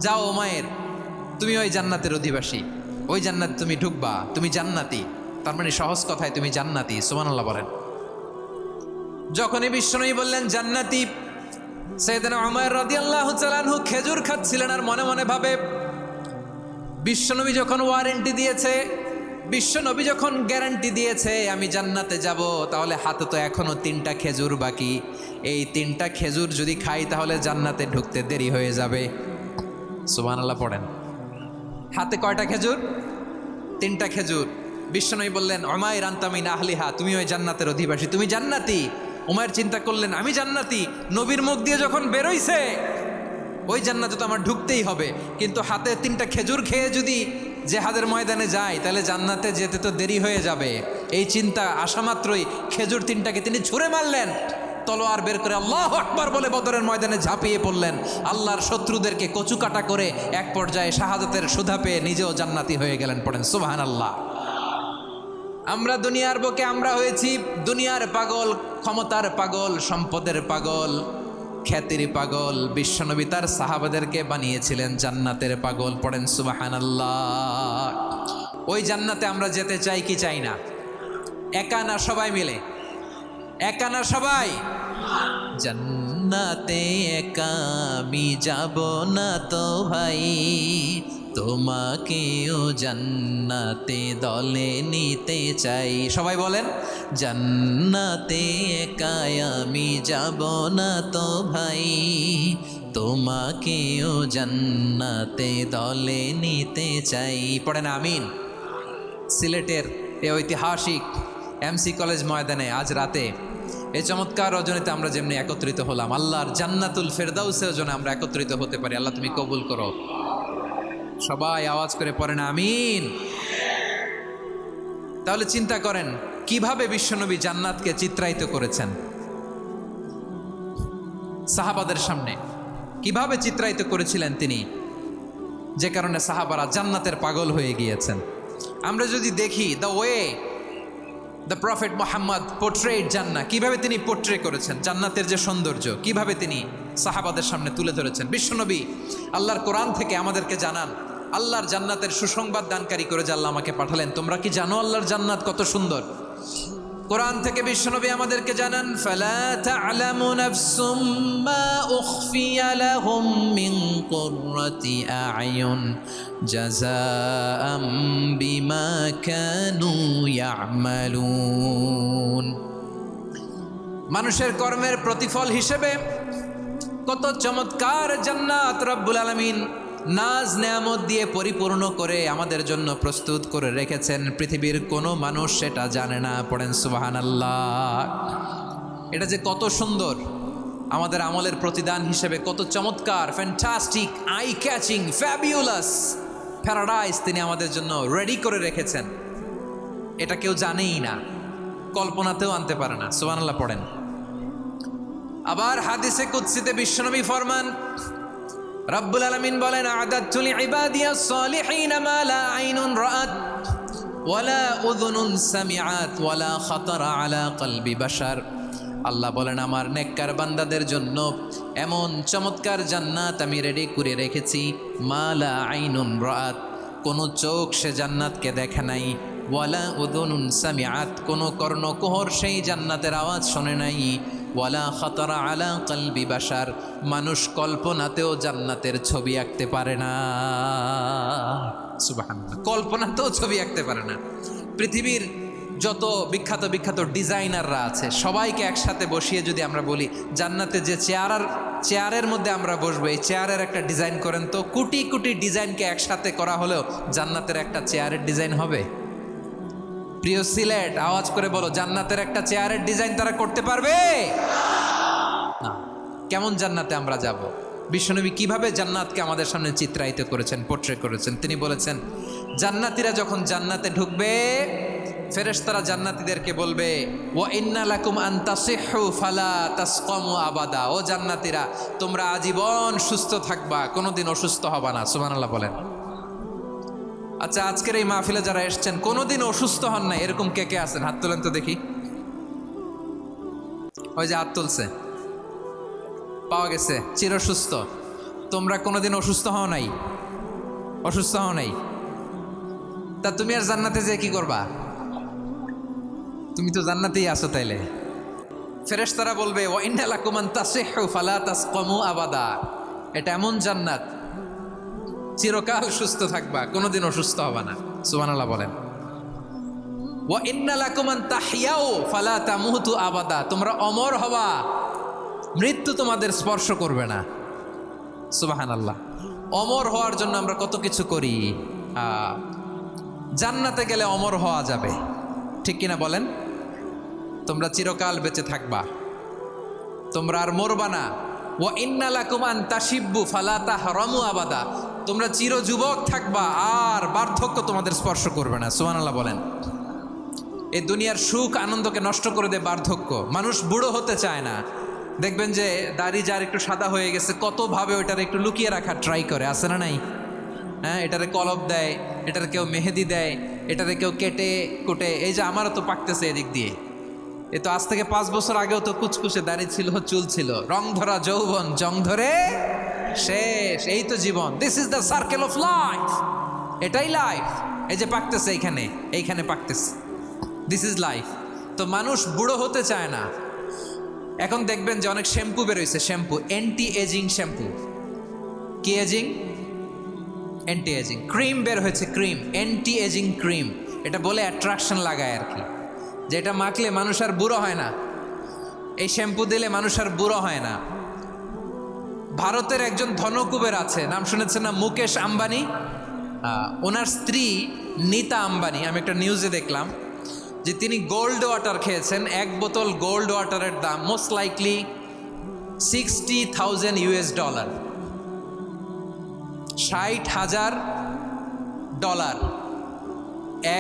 যাও উমাইর, তুমি ওই জান্নাতের অধিবাসী, ওই জান্নাতে তুমি ঢুকবা, তুমি জান্নাতি। তার মানে সহজ কথায় তুমি জান্নাতি। সুবহানাল্লাহ বলেন। যখনই বিশ্বনবী বললেন জান্নাতি, সাইয়েদনা উমাইর রাদিয়াল্লাহু তাআলা আনহু খেজুর খাচ্ছিলেন আর মনে মনে ভাবে বিশ্বনবী যখন ওয়ারেন্টি দিয়েছে, বিশ্বনবী যখন গ্যারান্টি দিয়েছে আমি জান্নাতে যাব, তাহলে হাতে তো এখনো 3টা খেজুর বাকি। এই 3টা খেজুর যদি খাই তাহলে জান্নাতে ঢুকতে দেরি হয়ে যাবে। সুবহানাল্লাহ পড়েন। হাতে কয়টা খেজুর? 3টা খেজুর। বিশ্বনবী বললেন উমাইর আনতা মিন আহলিহা, তুমি ওই জান্নাতের অধিবাসী, তুমি জান্নাতি। উমাইর চিন্তা করলেন আমি জান্নাতি, নবীর মুখ দিয়ে যখন বেরোইছে ওই জান্নাতে তো আমার ঢুকতেই হবে, কিন্তু হাতে 3টা খেজুর খেয়ে যদি জেহাদের ময়দানে যাই তাহলে জান্নাতে যেতে তো দেরি হয়ে যাবে। এই চিন্তা আসা মাত্রই খেজুর 3টাকে তিনি ছুঁড়ে মারলেন, তলোয়ার বের করে আল্লাহু আকবার বলে বদরের ময়দানে ঝাঁপিয়ে পড়লেন। আল্লাহর শত্রুদেরকে কচুকাটা করে এক পর্যায়ে শাহাদাতের সুধা পেয়ে নিজেও জান্নাতি হয়ে গেলেন। পড়েন সুবহানাল্লাহ। আমরা দুনিয়ার বুকে আমরা হয়েছি দুনিয়ার পাগল, ক্ষমতার পাগল, সম্পদের পাগল, খ্যাতির পাগল। বিশ্বনবী তার সাহাবাদেরকে বানিয়েছিলেন জান্নাতের পাগল। পড়েন সুবহানাল্লাহ। ওই জান্নাতে আমরা যেতে চাই কি চাই না? একা না সবাই মিলে? একা না সবাই? জান্নাতে একা আমি যাব না তো ভাই, তোমাকেও জান্নাতে দলে নিতে চাই। সবাই বলেন, জান্নাতে একাই আমি যাব না তো ভাই, তোমাকেও জান্নাতে দলে নিতে চাই। পড়েন আমিন। সিলেটের এই ঐতিহাসিক এমসি কলেজ ময়দানে আজ রাতে এই চমৎকার রজনীতে আমরা যেমনি একত্রিত হলাম, আল্লাহর জান্নাতুল ফেরদাউসের জন্য আমরা একত্রিত হতে পারি। আল্লাহ তুমি কবুল করো। সবাই আওয়াজ করে পড়েন আমিন। তাহলে চিন্তা করেন কিভাবে বিশ্বনবী জান্নাতকে চিত্রায়িত করেছেন সাহাবাদের সামনে, কিভাবে চিত্রায়িত করেছিলেন তিনি, যে কারণে সাহাবারা জান্নাতের পাগল হয়ে গিয়েছেন। আমরা যদি দেখি the way the prophet Mohammad portrait জান্নাত, কিভাবে তিনি পোর্ট্রে করেছেন জান্নাতের যে সৌন্দর্য, কিভাবে তিনি সাহাবাদের সামনে তুলে ধরেছেন। বিশ্বনবী আল্লাহর কোরআন থেকে আমাদেরকে জানান আল্লাহর জান্নাতের সুসংবাদ দানকারী করে যে আল্লাহ আমাকে পাঠালেন। তোমরা কি জানো আল্লাহর জান্নাত কত সুন্দর? কোরআন থেকে বিশ্বনবী আমাদেরকে জানান, ফালা তা'লামু নাফসুম মা উখফিয়া লাহুম মিন কুররাতি আ'য়ুন জাযাআম বিমা কানু ইয়া'মালুন। মানুষের কর্মের প্রতিফল হিসেবে কত চমৎকার জান্নাত রব্বুল আলামিন নাজ নেয়ামত দিয়ে পরিপূর্ণ করে আমাদের জন্য প্রস্তুত করে রেখেছেন। পৃথিবীর কোনো মানুষ সেটা জানে না। পড়েন সুবহানাল্লাহ। এটা যে কত সুন্দর, আমাদের আমলের প্রতিদান হিসেবে কত চমৎকার, fantastic, eye catching, fabulous paradise তিনি আমাদের জন্য রেডি করে রেখেছেন। এটা কেউ জানেই না, কল্পনাতেও আনতে পারে না। সুবহানাল্লাহ পড়েন। আবার হাদিসে কুদসিতে বিশ্বনবী ফরমান, রব্বুল আলামিন বলেন, আ'দাতু লিইবাদিয়াস সালিহিনা মা লা আইনুন রাআত ওয়ালা উযুনুন সামিআত ওয়ালা খাতারা আলা কলবি বাশার। আল্লাহ বলেন, আমার নেককার বান্দাদের জন্য এমন চমৎকার জান্নাত আমি রেডি করে রেখেছি, মা লা আইনুন রাআত, কোনো চোখ সে জান্নাতকে দেখে নাই, ওয়ালা উযুনুন সামিআত, কোনো কর্ণকুহর সেই জান্নাতের আওয়াজ শোনে নাই, ওয়ালা খাতারা আলা কলবি বাশার, মানুষ কল্পনাতেও জান্নাতের ছবি আঁকতে পারে না। সুবহানাল্লাহ, কল্পনাতেও ছবি আঁকতে পারে না। পৃথিবীর যত বিখ্যাত বিখ্যাত ডিজাইনাররা আছে সবাইকে একসাথে বসিয়ে যদি আমরা বলি জান্নাতে যে চেয়ারের মধ্যে আমরা বসবো, এই চেয়ারের একটা ডিজাইন করেন তো, কোটি কোটি ডিজাইনকে একসাথে করা হলেও জান্নাতের একটা চেয়ারের ডিজাইন হবে? প্রিয় সিলেট, আওয়াজ করে বলো, জান্নাতের একটা চেয়ারের ডিজাইন তারা করতে পারবে না। কেমন জান্নাতে আমরা যাব? বিশ্বনবী কিভাবে জান্নাতকে আমাদের সামনে চিত্রায়িত করেছেন, পোর্ট্রে করেছেন। তিনি বলেছেন, জান্নাতীরা যখন জান্নাতে ঢুকবে, ফেরেশতারা জান্নাতীদেরকে বলবে, ওয়া ইন্না লাকুম আন তাসিহু ফালা তাসকামু আবাদা। ও জান্নাতীরা, তোমরা আজীবন সুস্থ থাকবা, কোনোদিন অসুস্থ হবা না। সুবহানাল্লাহ বলেন। আচ্ছা, আজকের এই মাহফিলে যারা এসছেন কোনোদিন অসুস্থ হন নাই, এরকম কে কে আছেন? হাত তোলেন তো দেখি। ওই যে হাত তুলছে, পাওয়া গেছে, চিরসুস্থ। তোমরা কোনোদিন অসুস্থ হও নাই? অসুস্থ হও নাই? তা তুমি আর জান্নাতে যে কি করবা? তুমি তো জান্নাতেই আছো। তাইলে ফেরেশতারা বলবে, ওয়া ইন্না লাকুম আন তাসিহু ফালা তাসকামু আবাদা। এটা এমন জান্নাত, চিরকাল সুস্থ থাকবা, কোনোদিন অসুস্থ হবা না। সুবহানাল্লাহ বলেন। ওয়া ইন্না লাকুম আন তাহইয়াউ ফালা তামুতু আবাদা। তোমরা অমর হবা, মৃত্যু তোমাদের স্পর্শ করবে না। সুবহানাল্লাহ। অমর হওয়ার জন্য আমরা কত কিছু করি। জান্নাতে গেলে অমর হওয়া যাবে, ঠিক কিনা বলেন? তোমরা চিরকাল বেঁচে থাকবা, তোমরা আর মরবা না। ওয়া ইন্না লাকুম আন তাশিব্বু ফালা তাহরামু আবাদা। তোমরা চির যুবক থাকবা, আর বার্ধক্য তোমাদের স্পর্শ করবে না। সুবহানাল্লাহ বলেন। এই দুনিয়ার সুখ আনন্দকে নষ্ট করে দেয় বার্ধক্য। মানুষ বুড়ো হতে চায় না। দেখবেন যে দাড়ি যার একটু সাদা হয়ে গেছে, কতভাবে ওইটার একটু লুকিয়ে রাখার ট্রাই করে, আছে না নাই? হ্যাঁ, এটারে কলপ দেয়, এটার কেউ মেহেদি দেয়, এটারে কেউ কেটে কুটে। এই যে আমারও তো পাকতেছে এদিক দিয়ে। এ তো আজ থেকে 5 বছর আগেও তো কুচকুচে দাড়ি ছিল, চুল ছিল, রং ধরা যৌবন, জং ধরে শেষ। এই তো জীবন। This is the circle of life. এটাই লাইফ। এই যে পাকতেছে এইখানে পাকতেছে, দিস ইজ লাইফ। তো মানুষ বুড়ো হতে চায় না। এখন দেখবেন যে অনেক শ্যাম্পু বেরোইছে, শ্যাম্পু, অ্যান্টি এজিং শ্যাম্পু। কি এজিং? অ্যান্টি এজিং ক্রিম বের হয়েছে, ক্রিম অ্যান্টি এজিং ক্রিম। এটা বলে অ্যাট্রাকশন লাগায় আর কি, যে এটা মাখলে মানুষ আর বুড়ো হয় না, এই শ্যাম্পু দিলে মানুষ আর বুড়ো হয় না। ভারতের একজন ধনকুবের আছে, নাম শুনেছেন না, মুকেশ আম্বানি। ওনার স্ত্রী নীতা আম্বানি, আমি একটা নিউজে দেখলাম যে তিনি গোল্ড ওয়াটার খেয়েছেন। এক বোতল গোল্ড ওয়াটারের দাম মোস্ট লাইকলি $60,000, $60,000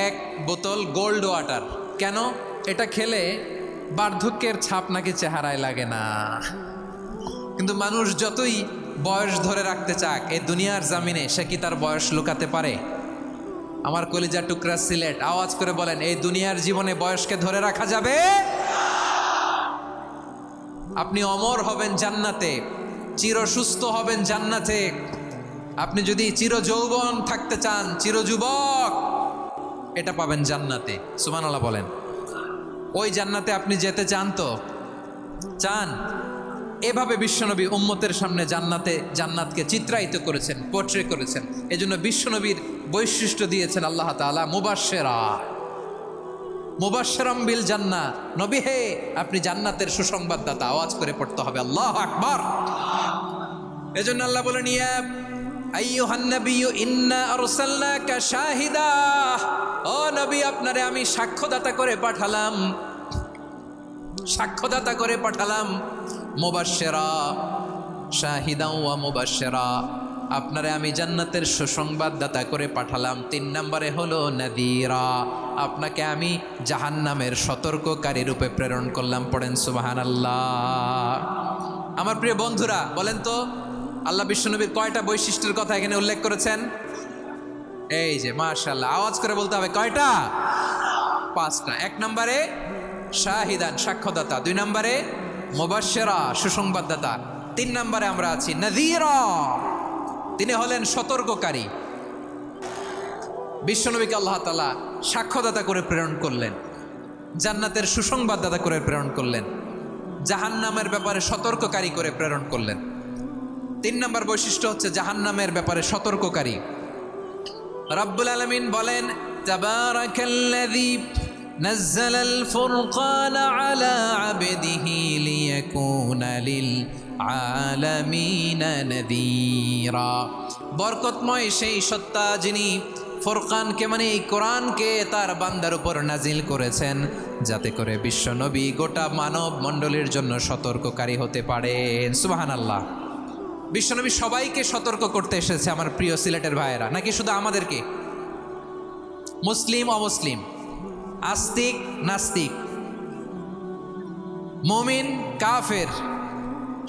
এক বোতল গোল্ড ওয়াটার। কেন? এটা খেলে বার্ধক্যের ছাপ নাকি চেহারায় লাগে না। কিন্তু মানুষ যতই বয়স ধরে রাখতে চাক এই দুনিয়ার জামিনে, সে কি তার বয়স লুকাতে পারে? আমার কলিজা টুকরা সিলেট, আওয়াজ করে বলেন, এই দুনিয়ার জীবনে বয়সকে ধরে রাখা যাবে? আপনি অমর হবেন জান্নাতে, চির সুস্থ হবেন জান্নাতে। আপনি যদি চির যৌবন থাকতে চান, চির যুবক, এটা পাবেন জান্নাতে। সুবহানাল্লাহ বলেন। ওই জান্নাতে আপনি যেতে চান তো? চান? এভাবে বিশ্বনবী উম্মতের সামনে জান্নাতকে চিত্রায়িত করেছেন, পোর্ট্রে করেছেন। এজন্য বিশ্বনবীর বৈশিষ্ট্য দিয়েছেন আল্লাহ তাআলা মুবাশশিরাম বিল জান্নাহ। নবী হে, আপনি জান্নাতের সুসংবাদদাতা। আওয়াজ করে পড়তে হবে আল্লাহু আকবার। এজন্য আল্লাহ বলেন, ইয়া আইয়ুহান নাবিয়্যু ইন্না আরসালনাকা শাহিদা। ও নবী, আপনারে আমি সাক্ষ্যদাতা করে পাঠালাম, সাক্ষ্যদাতা করে পাঠালাম। মুবাশশিরা, শাহিদা ওয়া মুবাশশিরা, আপনারে আমি জান্নাতের সুসংবাদদাতা করে পাঠালাম। 3 নম্বরে হলো নাযীরা, আপনাকে আমি জাহান্নামের সতর্ককারী রূপে প্রেরণ করলাম। পড়েন সুবহানাল্লাহ। আমার প্রিয় বন্ধুরা, বলেন তো আল্লাহ বিশ্বনবীর কয়টা বৈশিষ্ট্যের কথা এখানে উল্লেখ করেছেন? এই যে মাশাআল্লাহ, আওয়াজ করে বলতে হবে, কয়টা? 5টা। 1 নম্বরে শাহিদান, সাক্ষ্যদাতা। 2 নম্বরে মুবাশশিরা, সুসংবাদদাতা। 3 নম্বরে আমরা আছি নাযীরা, তিনি হলেন সতর্ককারী। বিশ্বনবীকে আল্লাহ তাআলা সাক্ষ্যদাতা করে প্রেরণ করলেন, জান্নাতের সুসংবাদদাতা করে প্রেরণ করলেন, জাহান্নামের ব্যাপারে সতর্ককারী করে প্রেরণ করলেন। 3 নম্বর বৈশিষ্ট্য হচ্ছে জাহান্নামের ব্যাপারে সতর্ককারী। রব্বুল আলামিন বলেন, তাবারাকাল্লাযী নাযালাল ফুরকানা আলা আবদিহি লিয়াকুনা লিল আলামিনা নাযীরা। বরকতময় সেই সত্তা যিনি ফুরকানকে, মানে এই কোরআনকে তার বান্দার উপর নাজিল করেছেন, যাতে করে বিশ্বনবী গোটা মানব মণ্ডলীর জন্য সতর্ককারী হতে পারেন। সুবহানাল্লাহ। বিশ্বনবী সবাইকে সতর্ক করতে এসেছে, আমার প্রিয় সিলেটের ভাইয়েরা, নাকি শুধু আমাদেরকে? মুসলিম অমুসলিম, আস্তিক নাস্তিক, মুমিন কাফের,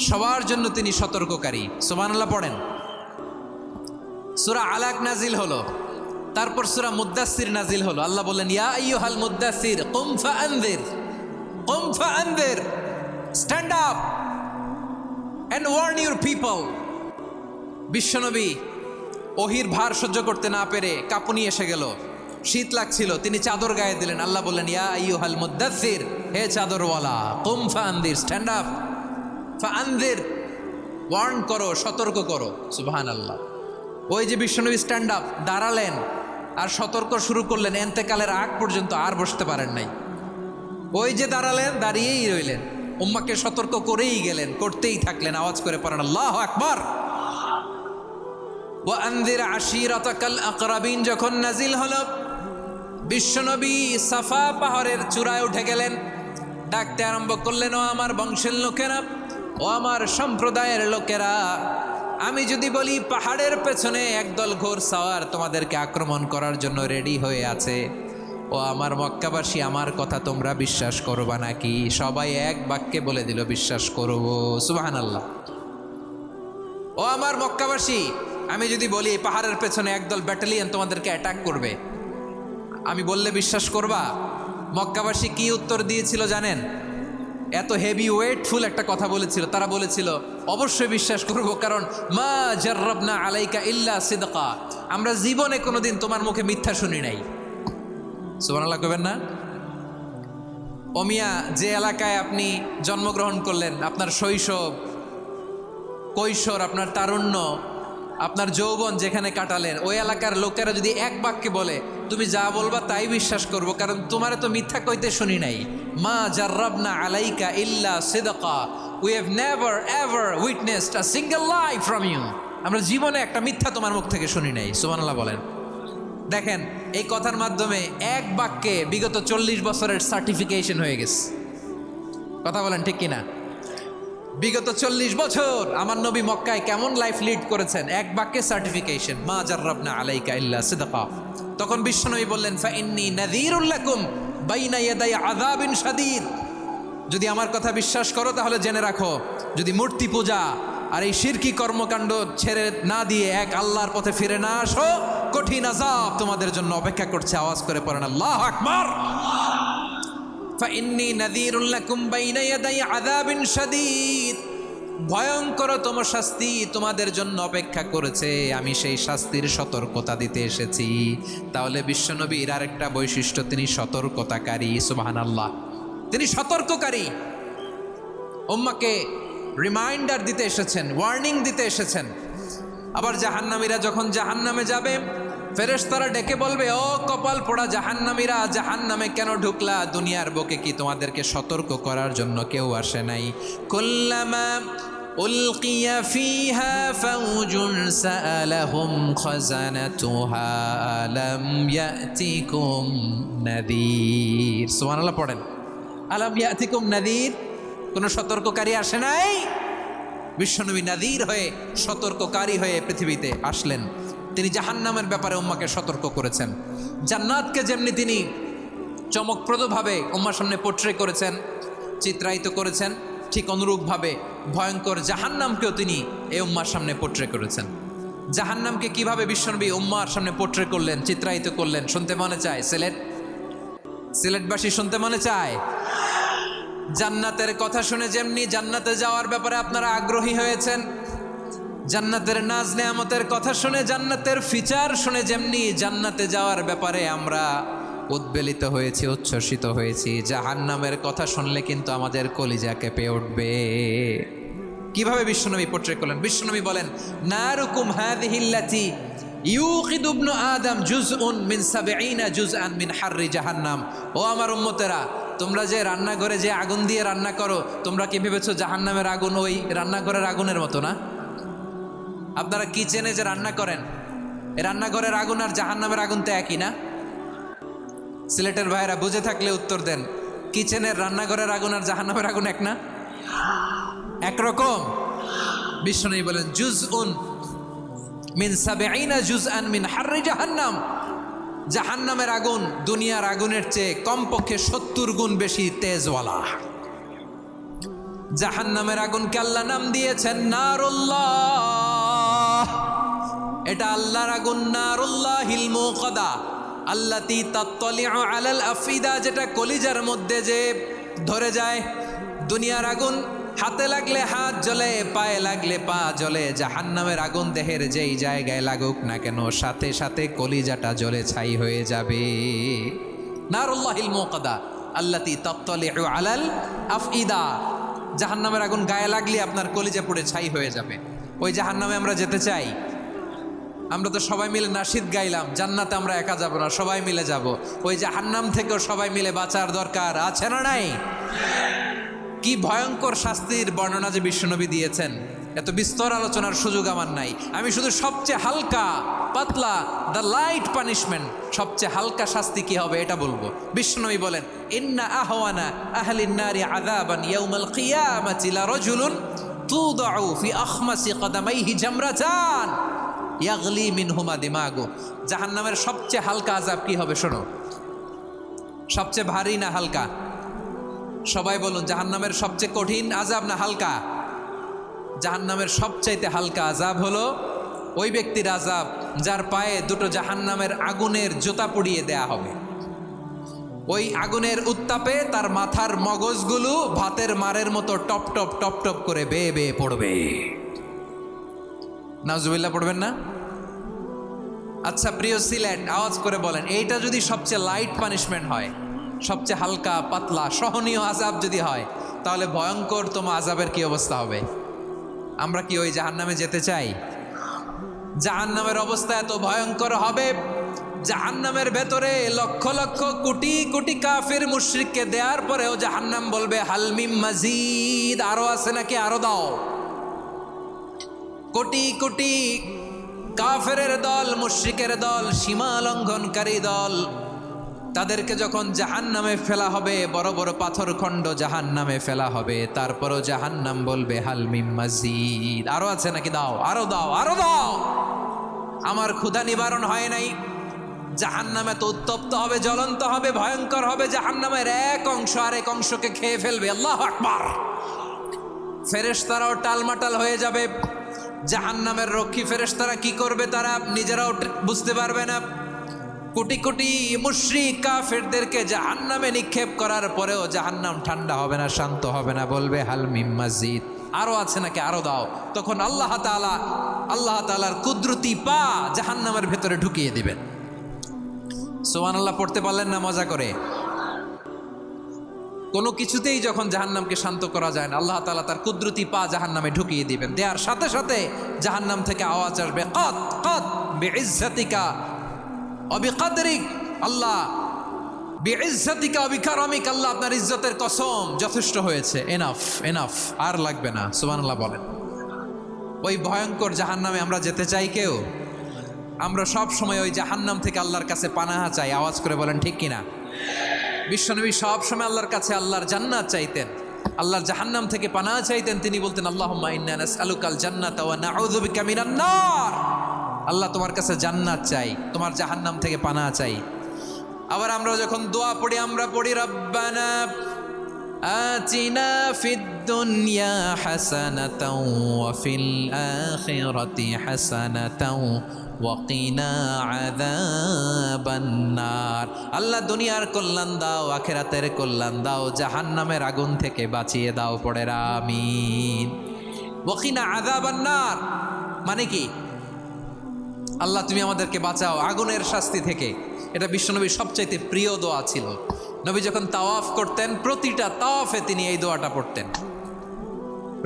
সবার জন্য তিনি সতর্ককারী। সুবহানাল্লাহ পড়েন। সূরা আলাক নাজিল হলো, তারপর সূরা মুদ্দাসসির নাজিল হলো। আল্লাহ বললেন, ইয়া আইয়ুহাল মুদ্দাসসির কুম ফাআনযির, কুম ফাআনযির, stand up and warn your people. বিশ্বনবী ওহির ভার সহ্য করতে না পেরে কাঁপুনি এসে গেল, শীত লাগছিল, তিনি চাদর গায়ে দিলেন। আল্লাহ বললেন, ইয়া আইয়ুহাল মুদ্দাসসির, হে চাদরওয়ালা, কুম ফাআনযির, স্ট্যান্ড আপ, ফাআনযির, ওয়ার্ন করো, সতর্ক করো। সুবহানাল্লাহ। ওই যে বিশ্বনবী স্ট্যান্ড আপ, দাঁড়ালেন আর সতর্ক শুরু করলেন, এন্তেকালের আগ পর্যন্ত আর বসতে পারেন নাই। ওই যে দাঁড়ালেন, দাঁড়িয়েই রইলেন, উম্মাকে সতর্ক করেই গেলেন, করতেই থাকলেন। আওয়াজ করে পড়েন আল্লাহু আকবার। ওয়া আনযির আশীরাতাকাল আকরাবিন যখন নাজিল হলো, বিশ্বনবী সাফা পাহাড়ের চূড়ায় উঠে গেলেন, ডাকতে আরম্ভ করলেন, ও আমার বংশের লোকেরা, ও আমার সম্প্রদায়ের লোকেরা, আমি যদি বলি পাহাড়ের পেছনে একদল ঘোড়সাওয়ার তোমাদেরকে আক্রমণ করার জন্য রেডি হয়ে আছে, ও আমার মক্কাবাসী, আমার কথা তোমরা বিশ্বাস করবা নাকি? সবাই এক বাক্যে বলে দিল, বিশ্বাস করব। সুবহানাল্লাহ। ও আমার মক্কাবাসী, আমি যদি বলি পাহাড়ের পেছনে একদল ব্যাটালিয়ন তোমাদেরকে অ্যাটাক করবে, আমি বললে বিশ্বাস করবা? মক্কাবাসী কি উত্তর দিয়েছিল জানেন? এত হেভি ওয়েটফুল একটা কথা বলেছিল। তারা বলেছিল, অবশ্যই বিশ্বাস করব, কারণ মা জাররাবনা আলাইকা ইল্লা সিদকা, আমরা জীবনে কোনোদিন তোমার মুখে মিথ্যা শুনি নাই। সুবহানাল্লাহ কইবেন না? ওমিয়া, যে এলাকায় আপনি জন্মগ্রহণ করলেন, আপনার শৈশব, কৈশোর, আপনার তারুণ্য, আপনার যৌবন যেখানে কাটালেন ওই এলাকার লোকেরা যদি এক বাক্যে বলে তুমি যা বলবা তাই বিশ্বাস করব, কারণ তোমারে তো মিথ্যা কইতে শুনি নাই। মা জাররাবনা আলাইকা ইল্লা সিদকা, we have never ever witnessed a single lie from you. আমরা জীবনে একটা মিথ্যা তোমার মুখ থেকে শুনি নাই। সুবহানাল্লাহ বলেন। দেখেন এই কথার মাধ্যমে এক বাক্যে বিগত 40 বছরের সার্টিফিকেশন হয়ে গেছে। কথা বলেন ঠিক কিনা? বিগত 40 বছর আমার নবী মক্কায় কেমন লাইফ লিড করেছেন, এক বাক্যে সার্টিফিকেশন, মা জাররাবনা আলাইকা ইল্লা সিদকা। তখন বিশ্বনবী বললেন ফা ইন্নী নাযীরুল লাকুম বাইনা ইয়াদাই আযাবিন শাদীদ। যদি আমার কথা বিশ্বাস করো তাহলে জেনে রাখো, যদি মূর্তি পূজা আর এই শিরকি কর্মকাণ্ড ছেড়ে না দিয়ে এক আল্লাহর পথে ফিরে না আসো, কঠিন আযাব তোমাদের জন্য অপেক্ষা করছে। আওয়াজ করে পড়েন আল্লাহু আকবার। ফাইন্নী নাযীরুল লাকুম বাইনা ইয়াদাই আযাবিন শাদীদ। ভয়ঙ্করতম শাস্তি তোমাদের জন্য অপেক্ষা করেছে, আমি সেই শাস্তির সতর্কতা দিতে এসেছি। তাহলে বিশ্বনবীর আরেকটা বৈশিষ্ট্য, তিনি সতর্কতাকারী। সুবহানাল্লাহ, তিনি সতর্ককারী। উম্মাকে রিমাইন্ডার দিতে এসেছেন, ওয়ার্নিং দিতে এসেছেন। আবার জাহান্নামীরা যখন জাহান্নামে যাবে, ফেরেশতারা ডেকে বলবে, ও কপাল পোড়া জাহান্নামীরা, জাহান্নামে কেন ঢুকলা? দুনিয়ার বুকে কি তোমাদেরকে সতর্ক করার জন্য কেউ আসে নাই? কুল্লামা উলকিয়া ফিহা ফাউজুন সাআলাহুম খাজানাতুহা আলাম ইয়াতিকুম নাযীর। সুবহানাল্লাহ পড়েন। আলাম ইয়াতিকুম নাযীর, কোন সতর্ককারী আসে নাই? বিশ্বনবী নাযীর হয়ে, সতর্ককারী হয়ে পৃথিবীতে আসলেন। তিনি জাহান্নামের ব্যাপারে উম্মাকে সতর্ক করেছেন। জান্নাতকে যেমনি তিনি চমকপ্রদভাবে উম্মার সামনে পোট্রে করেছেন, চিত্রায়িত করেছেন, ঠিক অনুরূপভাবে ভয়ঙ্কর জাহান্নামকেও তিনি এই উম্মার সামনে পোট্রে করেছেন। জাহান্নামকে কিভাবে বিশ্বনবী উম্মার সামনে পোট্রে করলেন, চিত্রায়িত করলেন, শুনতে মনে চায়? সিলেটবাসী শুনতে মনে চায়? জান্নাতের কথা শুনে যেমনি জান্নাতে যাওয়ার ব্যাপারে আপনারা আগ্রহী হয়েছেন, জান্নাতের নাজ নেয়ামতের কথা শুনে, জান্নাতের ফিচার শুনে যেমনি জান্নাতে যাওয়ার ব্যাপারে আমরা উদ্বেলিত হয়েছি, উচ্ছ্বসিত হয়েছি, জাহান্নামের কথা শুনলে কিন্তু আমাদের কলিজা কেঁপে উঠবে। কিভাবে বিশ্বনবী পোট্রে করলেন? বিশ্বনবী বলেন, নারুকুম হাযিহিল্লাতী ইউকিদু ইবনু আদম জুজউন মিন ৭০ জুজআন মিন হাররি জাহান্নাম। ও আমার উম্মতেরা, তোমরা যে রান্নাঘরে যে আগুন দিয়ে রান্না করো, তোমরা কি ভেবেছো জাহান্নামের আগুন ওই রান্নাঘরের আগুনের মতো না? আপনারা কিচেনে যে রান্না করেন, এই রান্নাঘরের আগুন আর জাহান্নামের আগুন তো একই না? সিলেটের ভাইরা বুঝে থাকলে উত্তর দেন, কিচেনের রান্নাঘরের আগুন আর জাহান্নামের আগুন এক না? একরকম? বিশ্বনবী বলেন, জুজউন মিন ৭০ জুজআন মিন হাররি জাহান্নাম। জাহান্নামের আগুন দুনিয়ার আগুনের চেয়ে কমপক্ষে ৭০ গুণ বেশি তেজওয়ালা। জাহান্নামের আগুনকে আল্লাহ নাম দিয়েছেন নারুল্লাহ। এটা আল্লাহর আগুন, নারুল্লাহিল মুকাদা আল্লাতী তাত্তালিউ আলাল আফিদা, যেটা কলিজার মধ্যে যে ধরে যায়। দুনিয়ার আগুন হাতে লাগলে হাত জ্বলে, পায়ে লাগলে পা জ্বলে। জাহান্নামের আগুন দেহের যেই জায়গায় লাগুক না কেন, সাথে সাথে কলিজাটা জ্বলে ছাই হয়ে যাবে। নারুল্লাহিল মুকাদা আল্লাতী তাত্তালিউ আলাল আফিদা। জাহান্নামের আগুন গায়ে লাগলে আপনার কলিজা পুড়ে ছাই হয়ে যাবে। ওই জাহান্নামে আমরা যেতে চাই? আমরা তো সবাই মিলে নাশিদ গাইলাম, জান্নাতে আমরা একা যাব না, সবাই মিলে যাব। ওই জাহান্নাম থেকেও সবাই মিলে বাঁচার দরকার আছে না নাই? কি ভয়ঙ্কর শাস্তির বর্ণনা যে বিশ্বনবী দিয়েছেন, এত বিস্তর আলোচনার সুযোগ আমার নাই। আমি শুধু সবচেয়ে হালকা পাতলা, দ্য লাইট পানিশমেন্ট, সবচেয়ে হালকা শাস্তি কি হবে এটা বলবো। বিশ্বনবী বলেন, ইন্না আহওয়ানা আহলিন নারি আযাবান ইয়াউমাল কিয়ামাতি লারাজুলুন তুদাউ ফি আখমাসি কদামাইহি জামরাতান ইয়াগলি মিনহুমা দিমাগু। জাহান্নামের সবচেয়ে হালকা আযাব কি হবে শোনো? সবচেয়ে ভারী না হালকা? সবাই বলুন, জাহান্নামের সবচেয়ে কঠিন আযাব না হালকা? জাহান্নামের সবচাইতে হালকা আযাব হলো ওই ব্যক্তির আযাব যার পায়ে দুটো জাহান্নামের আগুনের জুতা পুড়িয়ে দেয়া হবে। ওই আগুনের উত্তাপে তার মাথার মগজগুলো ভাতের মারের মতো টপ টপ টপ টপ করে বেয়ে বেয়ে পড়বে। নাউজুবিল্লাহ পড়বেন না? আচ্ছা প্রিয় সিলেট, আওয়াজ করে বলেন, এইটা যদি সবচেয়ে লাইট পানিশমেন্ট হয়, সবচেয়ে হালকা পাতলা সহনীয় আযাব যদি হয়, তাহলে ভয়ঙ্করতম আযাবের কি অবস্থা হবে? আমরা কি ওই জাহান্নামে যেতে চাই? জাহান্নামের অবস্থা এত ভয়ঙ্কর হবে, জাহান্নামের ভেতরে লক্ষ লক্ষ কোটি কোটি কাফির মুশরিককে দেওয়ার পরেও জাহান্নাম বলবে হালমিম মাজিদ, আরো আছে নাকি, আরো দাও। কোটি কোটি কাফেরের দল, মুশরিকের দল, সীমা লঙ্ঘনকারী দল, তাদেরকে যখন জাহান্নামে ফেলা হবে, বড় বড় পাথর খণ্ড জাহান্নামে ফেলা হবে, তারপরও জাহান্নাম বলবে হালমিম মাজিদ, আরো আছে নাকি, দাও, আরো দাও, আরো দাও। আমার ক্ষুধা নিবারণ হয় নাই। জাহান্নামে তো উত্তপ্ত হবে, জ্বলন্ত হবে, ভয়ঙ্কর হবে। জাহান্নামের এক অংশ আরেক অংশকে খেয়ে ফেলবে। আল্লাহু আকবার। ফেরেশতারাও টালমাটাল হয়ে যাবে। জাহান্নামের রক্ষী ফেরেশতারা কি করবে তারা নিজেরাও বুঝতে পারবে না। কোটি কোটি মুশরিক কাফেরদেরকে জাহান্নামে নিক্ষেপ করার পরেও জাহান্নাম ঠান্ডা হবে না, শান্ত হবে না, বলবে হালমিম মাজিদ, আরো আছে নাকি, আরো দাও। তখন আল্লাহ তাআলার কুদরতি পা জাহান্নামের ভেতরে ঢুকিয়ে দিবেন। সুবহানাল্লাহ পড়তে পারলেন না মজা করে? কোনো কিছুতেই যখন জাহান্নামকে শান্ত করা যায় না, আল্লাহ তাআলা তার কুদরতি পা জাহান্নামে ঢুকিয়ে দিবেন। দেওয়ার সাথে সাথে জাহান্নাম থেকে আওয়াজ আসবে, কত কত বিইজ্জাতিকা ওয়া বিকদরিক, আল্লাহ বিইজ্জাতিকা ওয়া বিকারামিক, আল্লাহ আপনার ইজ্জতের কসম, যথেষ্ট হয়েছে, এনাফ এনাফ, আর লাগবে না। সুবহানাল্লাহ বলেন। ওই ভয়ঙ্কর জাহান্নামে আমরা যেতে চাই কেউ? আমরা সব সময় ওই জাহান্নাম থেকে আল্লাহর কাছে পানাহা চাই। আওয়াজ করে বলেন ঠিক কিনা? বিশ্বনবী সব সময় আল্লাহর কাছে আল্লাহর জান্নাত চাইতেন, আল্লাহর জাহান্নাম থেকে পানাহা চাইতেন। তিনি বলতেন আল্লাহুম্মা ইন্না নাসআলুকাল জান্নাতা ওয়া নাউযু বিকা মিনান নার। আল্লাহ তোমার কাছে জান্নাত চাই, তোমার জাহান্নাম থেকে পানাহা চাই। আবার আমরা যখন দোয়া পড়ি, আমরা পড়ি রব্বানা আতিনা ফিদ দুনিয়া হাসানাতাও ওয়া ফিল আখিরাতি হাসানাতাও ওয়া কিনা আযাবান নার। আল্লাহ দুনিয়ার কল্যাণ দাও, আখিরাতের কল্যাণ দাও, জাহান্নামের আগুন থেকে বাঁচিয়ে দাও। পড়ে আমিন। ওয়া কিনা আযাবান নার মানে কি? আল্লাহ তুমি আমাদেরকে বাঁচাও আগুনের শাস্তি থেকে। এটা বিশ্বনবীর সবচাইতে প্রিয় দোয়া ছিল। নবী যখন তাওয়াফ করতেন, প্রতিটা তাওয়াফে তিনি এই দোয়াটা পড়তেন।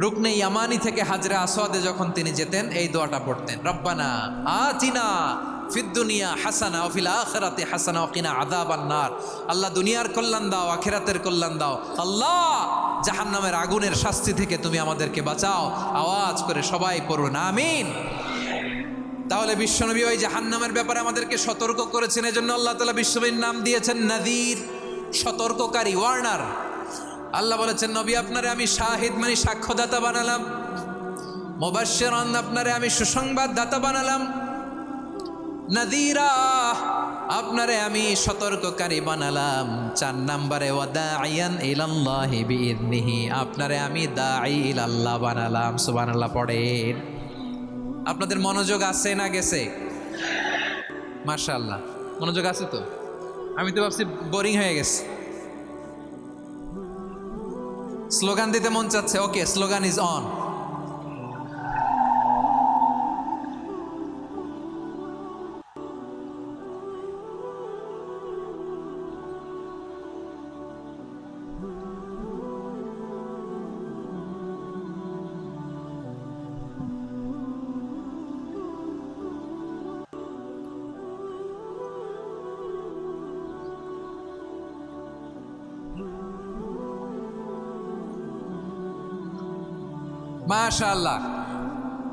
রুকনে ইয়ামানি থেকে হাজরে আসওয়াদে যখন তিনি যেতেন, এই দোয়াটা পড়তেন, রব্বানা আতিনা ফিদ দুনিয়া হাসানা ওয়া ফিল আখিরাতি হাসানা ওয়া কিনা আযাবান নার। আল্লাহ দুনিয়ার কল্যাণ দাও, আখিরাতের কল্যাণ দাও। আল্লাহ জাহান্নামের আগুনের শাস্তি থেকে তুমি আমাদেরকে বাঁচাও। আওয়াজ করে সবাই পড়ুন আমিন। তাহলে বিশ্বনবী ওই জাহান্নামের ব্যাপারে আমাদেরকে সতর্ক করেছেন। এজন্য আল্লাহ তাআলা বিশ্বনবীর নাম দিয়েছেন নাযীর, সতর্ককারী, ওয়ার্নার। আল্লাহ বলেছেন নবী আপনারে আমি শাহিদ মানে সাক্ষ্যদাতা বানালাম, মুবাশশিরান আপনারে আমি সুসংবাদ দাতা বানালাম, নাযীরা আপনারে আমি সতর্ককারী বানালাম। 4 নম্বরে ওয়া দাঈয়ান ইলাল্লাহি বিইذনিহি, আপনারে আমি দাঈ ইলাল্লাহ বানালাম। সুবহানাল্লাহ পড়েন। আপনাদের মনোযোগ আছে না গেছে? মাশাআল্লাহ মনোযোগ আছে তো? আমি তো ভাবছি বোরিং হয়ে গেছে। স্লোগান দিতে মন চাচ্ছে। ওকে, স্লোগান ইজ অন। মাশাআল্লাহ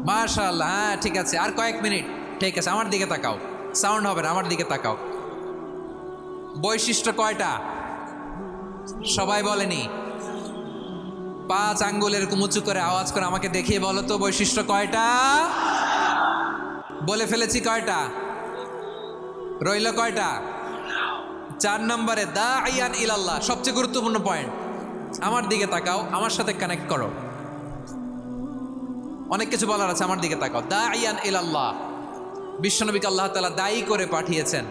মাশাআল্লাহ। হ্যাঁ ঠিক আছে, আর কয়েক মিনিট। ঠিক আছে, আমার দিকে তাকাও, সাউন্ড হবে না, আমার দিকে তাকাও। বৈশিষ্ট্য কয়টা সবাই বলেনি? 5 আঙ্গুল এরকম উঁচু করে আওয়াজ করে আমাকে দেখিয়ে বলো তো বৈশিষ্ট্য কয়টা? বলে ফেলেছি কয়টা? রইল কয়টা? 4 নম্বরে দাঈয়ান ইলাল্লাহ, সবচেয়ে গুরুত্বপূর্ণ পয়েন্ট। আমার দিকে তাকাও, আমার সাথে কানেক্ট করো। অনেক কিছু বলার আছে, আমার দিকে তাকাও। দাঈয়ান ইলাল্লাহ, বিশ্বনবীকে আল্লাহ তাআলা দায়ী করে পাঠিয়েছেন।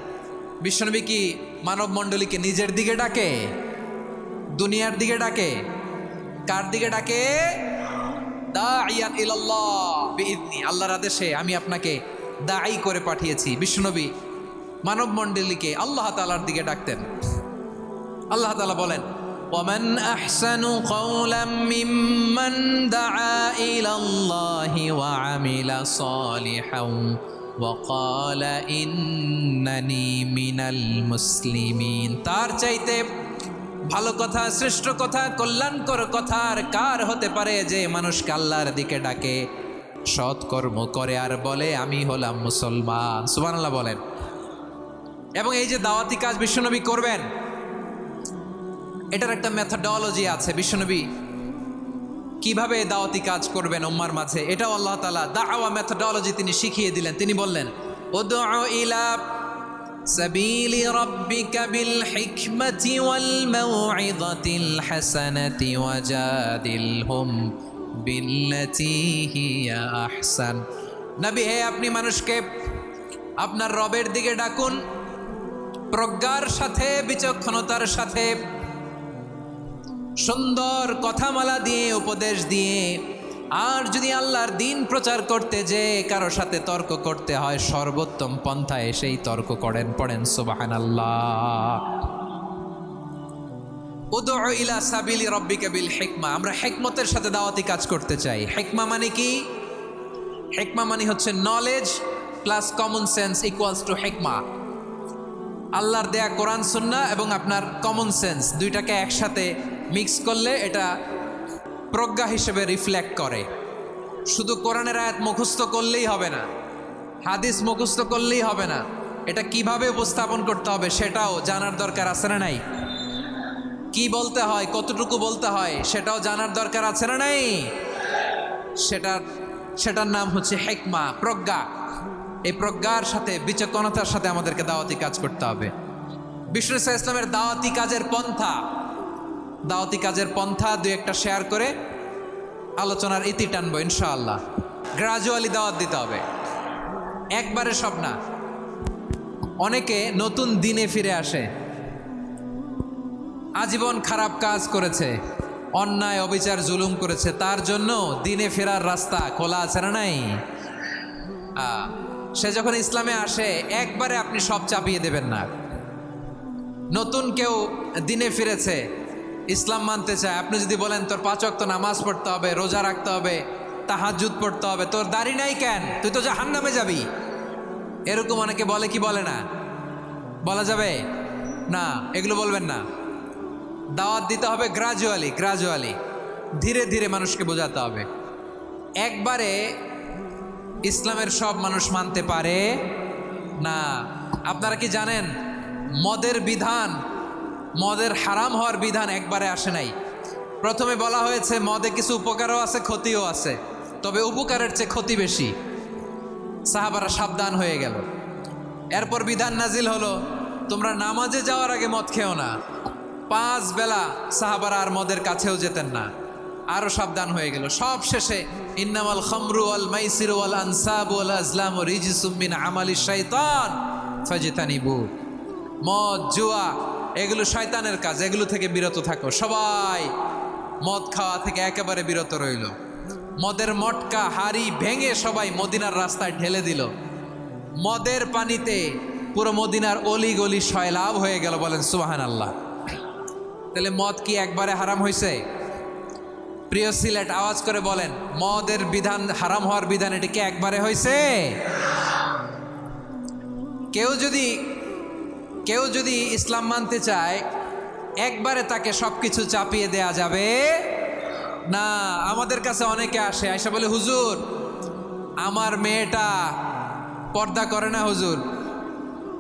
বিশ্বনবী কি মানব মণ্ডলীকে নিজের দিকে ডাকে? দুনিয়ার দিকে ডাকে? কার দিকে ডাকে? দাঈয়ান ইলাল্লাহ বিইذনি, আল্লাহর আদেশে আমি আপনাকে দায়ী করে পাঠিয়েছি। বিশ্বনবী মানব মণ্ডলীকে আল্লাহ তাআলার দিকে ডাকতেন। আল্লাহ তাআলা বলেন ومن أحسن قولا ممن دعا إلى الله وعمل صالحا وقال إنني من المسلمين। তার চাইতে ভালো কথা, শ্রেষ্ঠ কথা, কল্যাণকর কথা আর কার হতে পারে যে মানুষকে আল্লাহর দিকে ডাকে, সৎ কর্ম করে আর বলে আমি হলাম মুসলমান। সুবহানাল্লাহ বলেন। এবং এই যে দাওয়াতি কাজ বিশ্বনবী করবেন, এটার একটা মেথডোলজি আছে। বিশ্বনবী কিভাবে দাওয়াতি কাজ করবেন উম্মার মাঝে, এটাও আল্লাহ তাআলা দাওয়া মেথডোলজি তিনি শিখিয়ে দিলেন। তিনি বললেন উদউ ইলা সাবিলি রাব্বিকা বিল হিকমাতি ওয়াল মাউইযাতিল হাসানাতি ওয়াজাদিলহুম বিল্লাতী হিয়া আহসান। নবী হে, আপনি মানুষকে আপনার রবের দিকে ডাকুন প্রজ্ঞার সাথে, বিচক্ষণতার সাথে, সুন্দর কথামালা দিয়ে, উপদেশ দিয়ে। আর যদি আল্লাহর দ্বীন প্রচার করতে যে কারো সাথে তর্ক করতে হয়, সর্বোত্তম পন্থায় সেই তর্ক করেন। পড়েন সুবহানাল্লাহ। উদউ ইলা সাবিলি রাব্বিকা বিল হিকমা। আমরা হিকমতের সাথে দাওয়াতি কাজ করতে চাই। হিকমা মানে কি? হিকমা মানে হচ্ছে knowledge plus common sense equals to হিকমা। আল্লাহর দেয়া কোরআন সুন্নাহ এবং আপনার কমন সেন্স দুইটাকে একসাথে মিক্স করলে এটা প্রজ্ঞা হিসেবে রিফ্লেক্ট করে। শুধু কোরআনের আয়াত মুখস্থ করলেই হবে না, হাদিস মুখস্থ করলেই হবে না, এটা কিভাবে উপস্থাপন করতে হবে সেটাও জানার দরকার আছে না নাই? কি বলতে হয়, কতটুকু বলতে হয় সেটাও জানার দরকার আছে না নাই? সেটার নাম হচ্ছে হিকমা, প্রজ্ঞা। এই প্রজ্ঞার সাথে, বিচক্ষণতার সাথে আমাদেরকে দাওয়াতি কাজ করতে হবে। বিষ্ণু ইসলামের দাওয়াতি কাজের পন্থা দুই একটা শেয়ার করে আলোচনার ইতি টানবো ইনশাআল্লাহ। গ্রাজুয়ালি দাওয়াত দিতে হবে, একবারে সব না। অনেকে নতুন দিনে ফিরে আসে, আজীবন খারাপ কাজ করেছে, অন্যায় অবিচার জুলুম করেছে, তার জন্য দিনে ফেরার রাস্তা খোলা আছে না নাই? সে যখন ইসলামে আসে একবারে আপনি সব চাপিয়ে দেবেন না। নতুন কেউ দিনে ফিরেছে, ইসলাম মানতে চায়, আপনি যদি বলেন তোর 5 ওয়াক্ত নামাজ পড়তে হবে, রোজা রাখতে হবে, তাহাজ্জুদ পড়তে হবে, তোর দাড়ি নাই কেন, তুই তো জাহান্নামে যাবি, এরকম অনেকে বলে কি বলে না? বলা যাবে না, এগুলো বলবেন না। দাওয়াত দিতে হবে গ্রাজুয়ালি, ধীরে ধীরে মানুষকে বোঝাতে হবে। একবারে ইসলামের সব মানুষ মানতে পারে না। আপনারা কি জানেন মদের হারাম হওয়ার বিধান একবারে আসে নাই। প্রথমে বলা হয়েছে মদে কিছু উপকারও আছে, ক্ষতিও আছে, তবে উপকারের চেয়ে ক্ষতি বেশি। সাহাবারা সাবধান হয়ে গেল। এরপর বিধান নাজিল হলো তোমরা নামাজে যাওয়ার আগে মদ খেও না। 5 বেলা সাহাবারা আর মদের কাছেও যেতেন না, আরো সাবধান হয়ে গেল। সব শেষে ইন্নামাল খামরু ওয়াল মাইসিরু ওয়াল আনসাবু ওয়াল আজলামু রিজসুম মিন আমালিশ শাইতান ফাজতানিবু। মদ, জুয়া এগুলো শয়তানের কাজ, এগুলো থেকে বিরত থাকো। সবাই মদ খাওয়া থেকে একেবারে বিরত রইল। মদের মটকা হাড়ি ভেঙে সবাই মদিনার রাস্তায় ঢেলে দিল। মদের পানিতে পুরো মদিনার অলি গলি সয়লাভ হয়ে গেল। বলেন সুবহানাল্লাহ। তাহলে মদ কি একবারে হারাম হয়েছে? প্রিয় সিলেট আওয়াজ করে বলেন, মদের বিধান, হারাম হওয়ার বিধান এটি কি একবারে হয়েছে? কেউ যদি ইসলাম মানতে চায় একবারে তাকে সবকিছু চাপিয়ে দেয়া যাবে না। আমাদের কাছে অনেকে আসে, আয়সা বলে হুজুর আমার মেয়েটা পর্দা করে না, হুজুর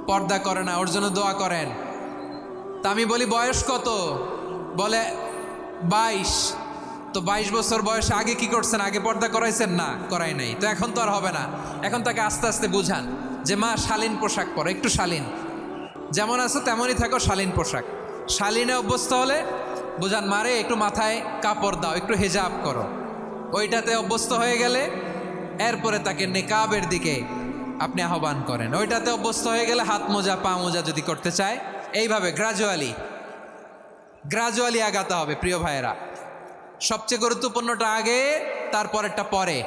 পর্দা করে না, ওর জন্য দোয়া করেন। তা আমি বলি বয়স কত? বলে 22। তো 22 বছর বয়সে আগে কি করছেন? আগে পর্দা করাইছেন? না, করাই নাই। তো এখন তো আর হবে না। এখন তাকে আস্তে আস্তে বুঝান যে মা শালীন পোশাক পরো, একটু শালীন, যেমন আছো তেমনই থাকো, শালীন পোশাক। শালীনে অভ্যস্ত হলে বুঝান মারে একটু মাথায় কাপড় দাও, একটু হিজাব করো। ওইটাতে অভ্যস্ত হয়ে গেলে এরপরে তাকে নিকাবের দিকে আপনি আহ্বান করেন। ওইটাতে অভ্যস্ত হয়ে গেলে হাত মোজা, পা মোজা যদি করতে চায়, এইভাবে গ্রাজুয়ালি আগাতে হবে। প্রিয় ভাইয়েরা, সবচেয়ে গুরুত্বপূর্ণটা আগে, তারপরেরটা পরে।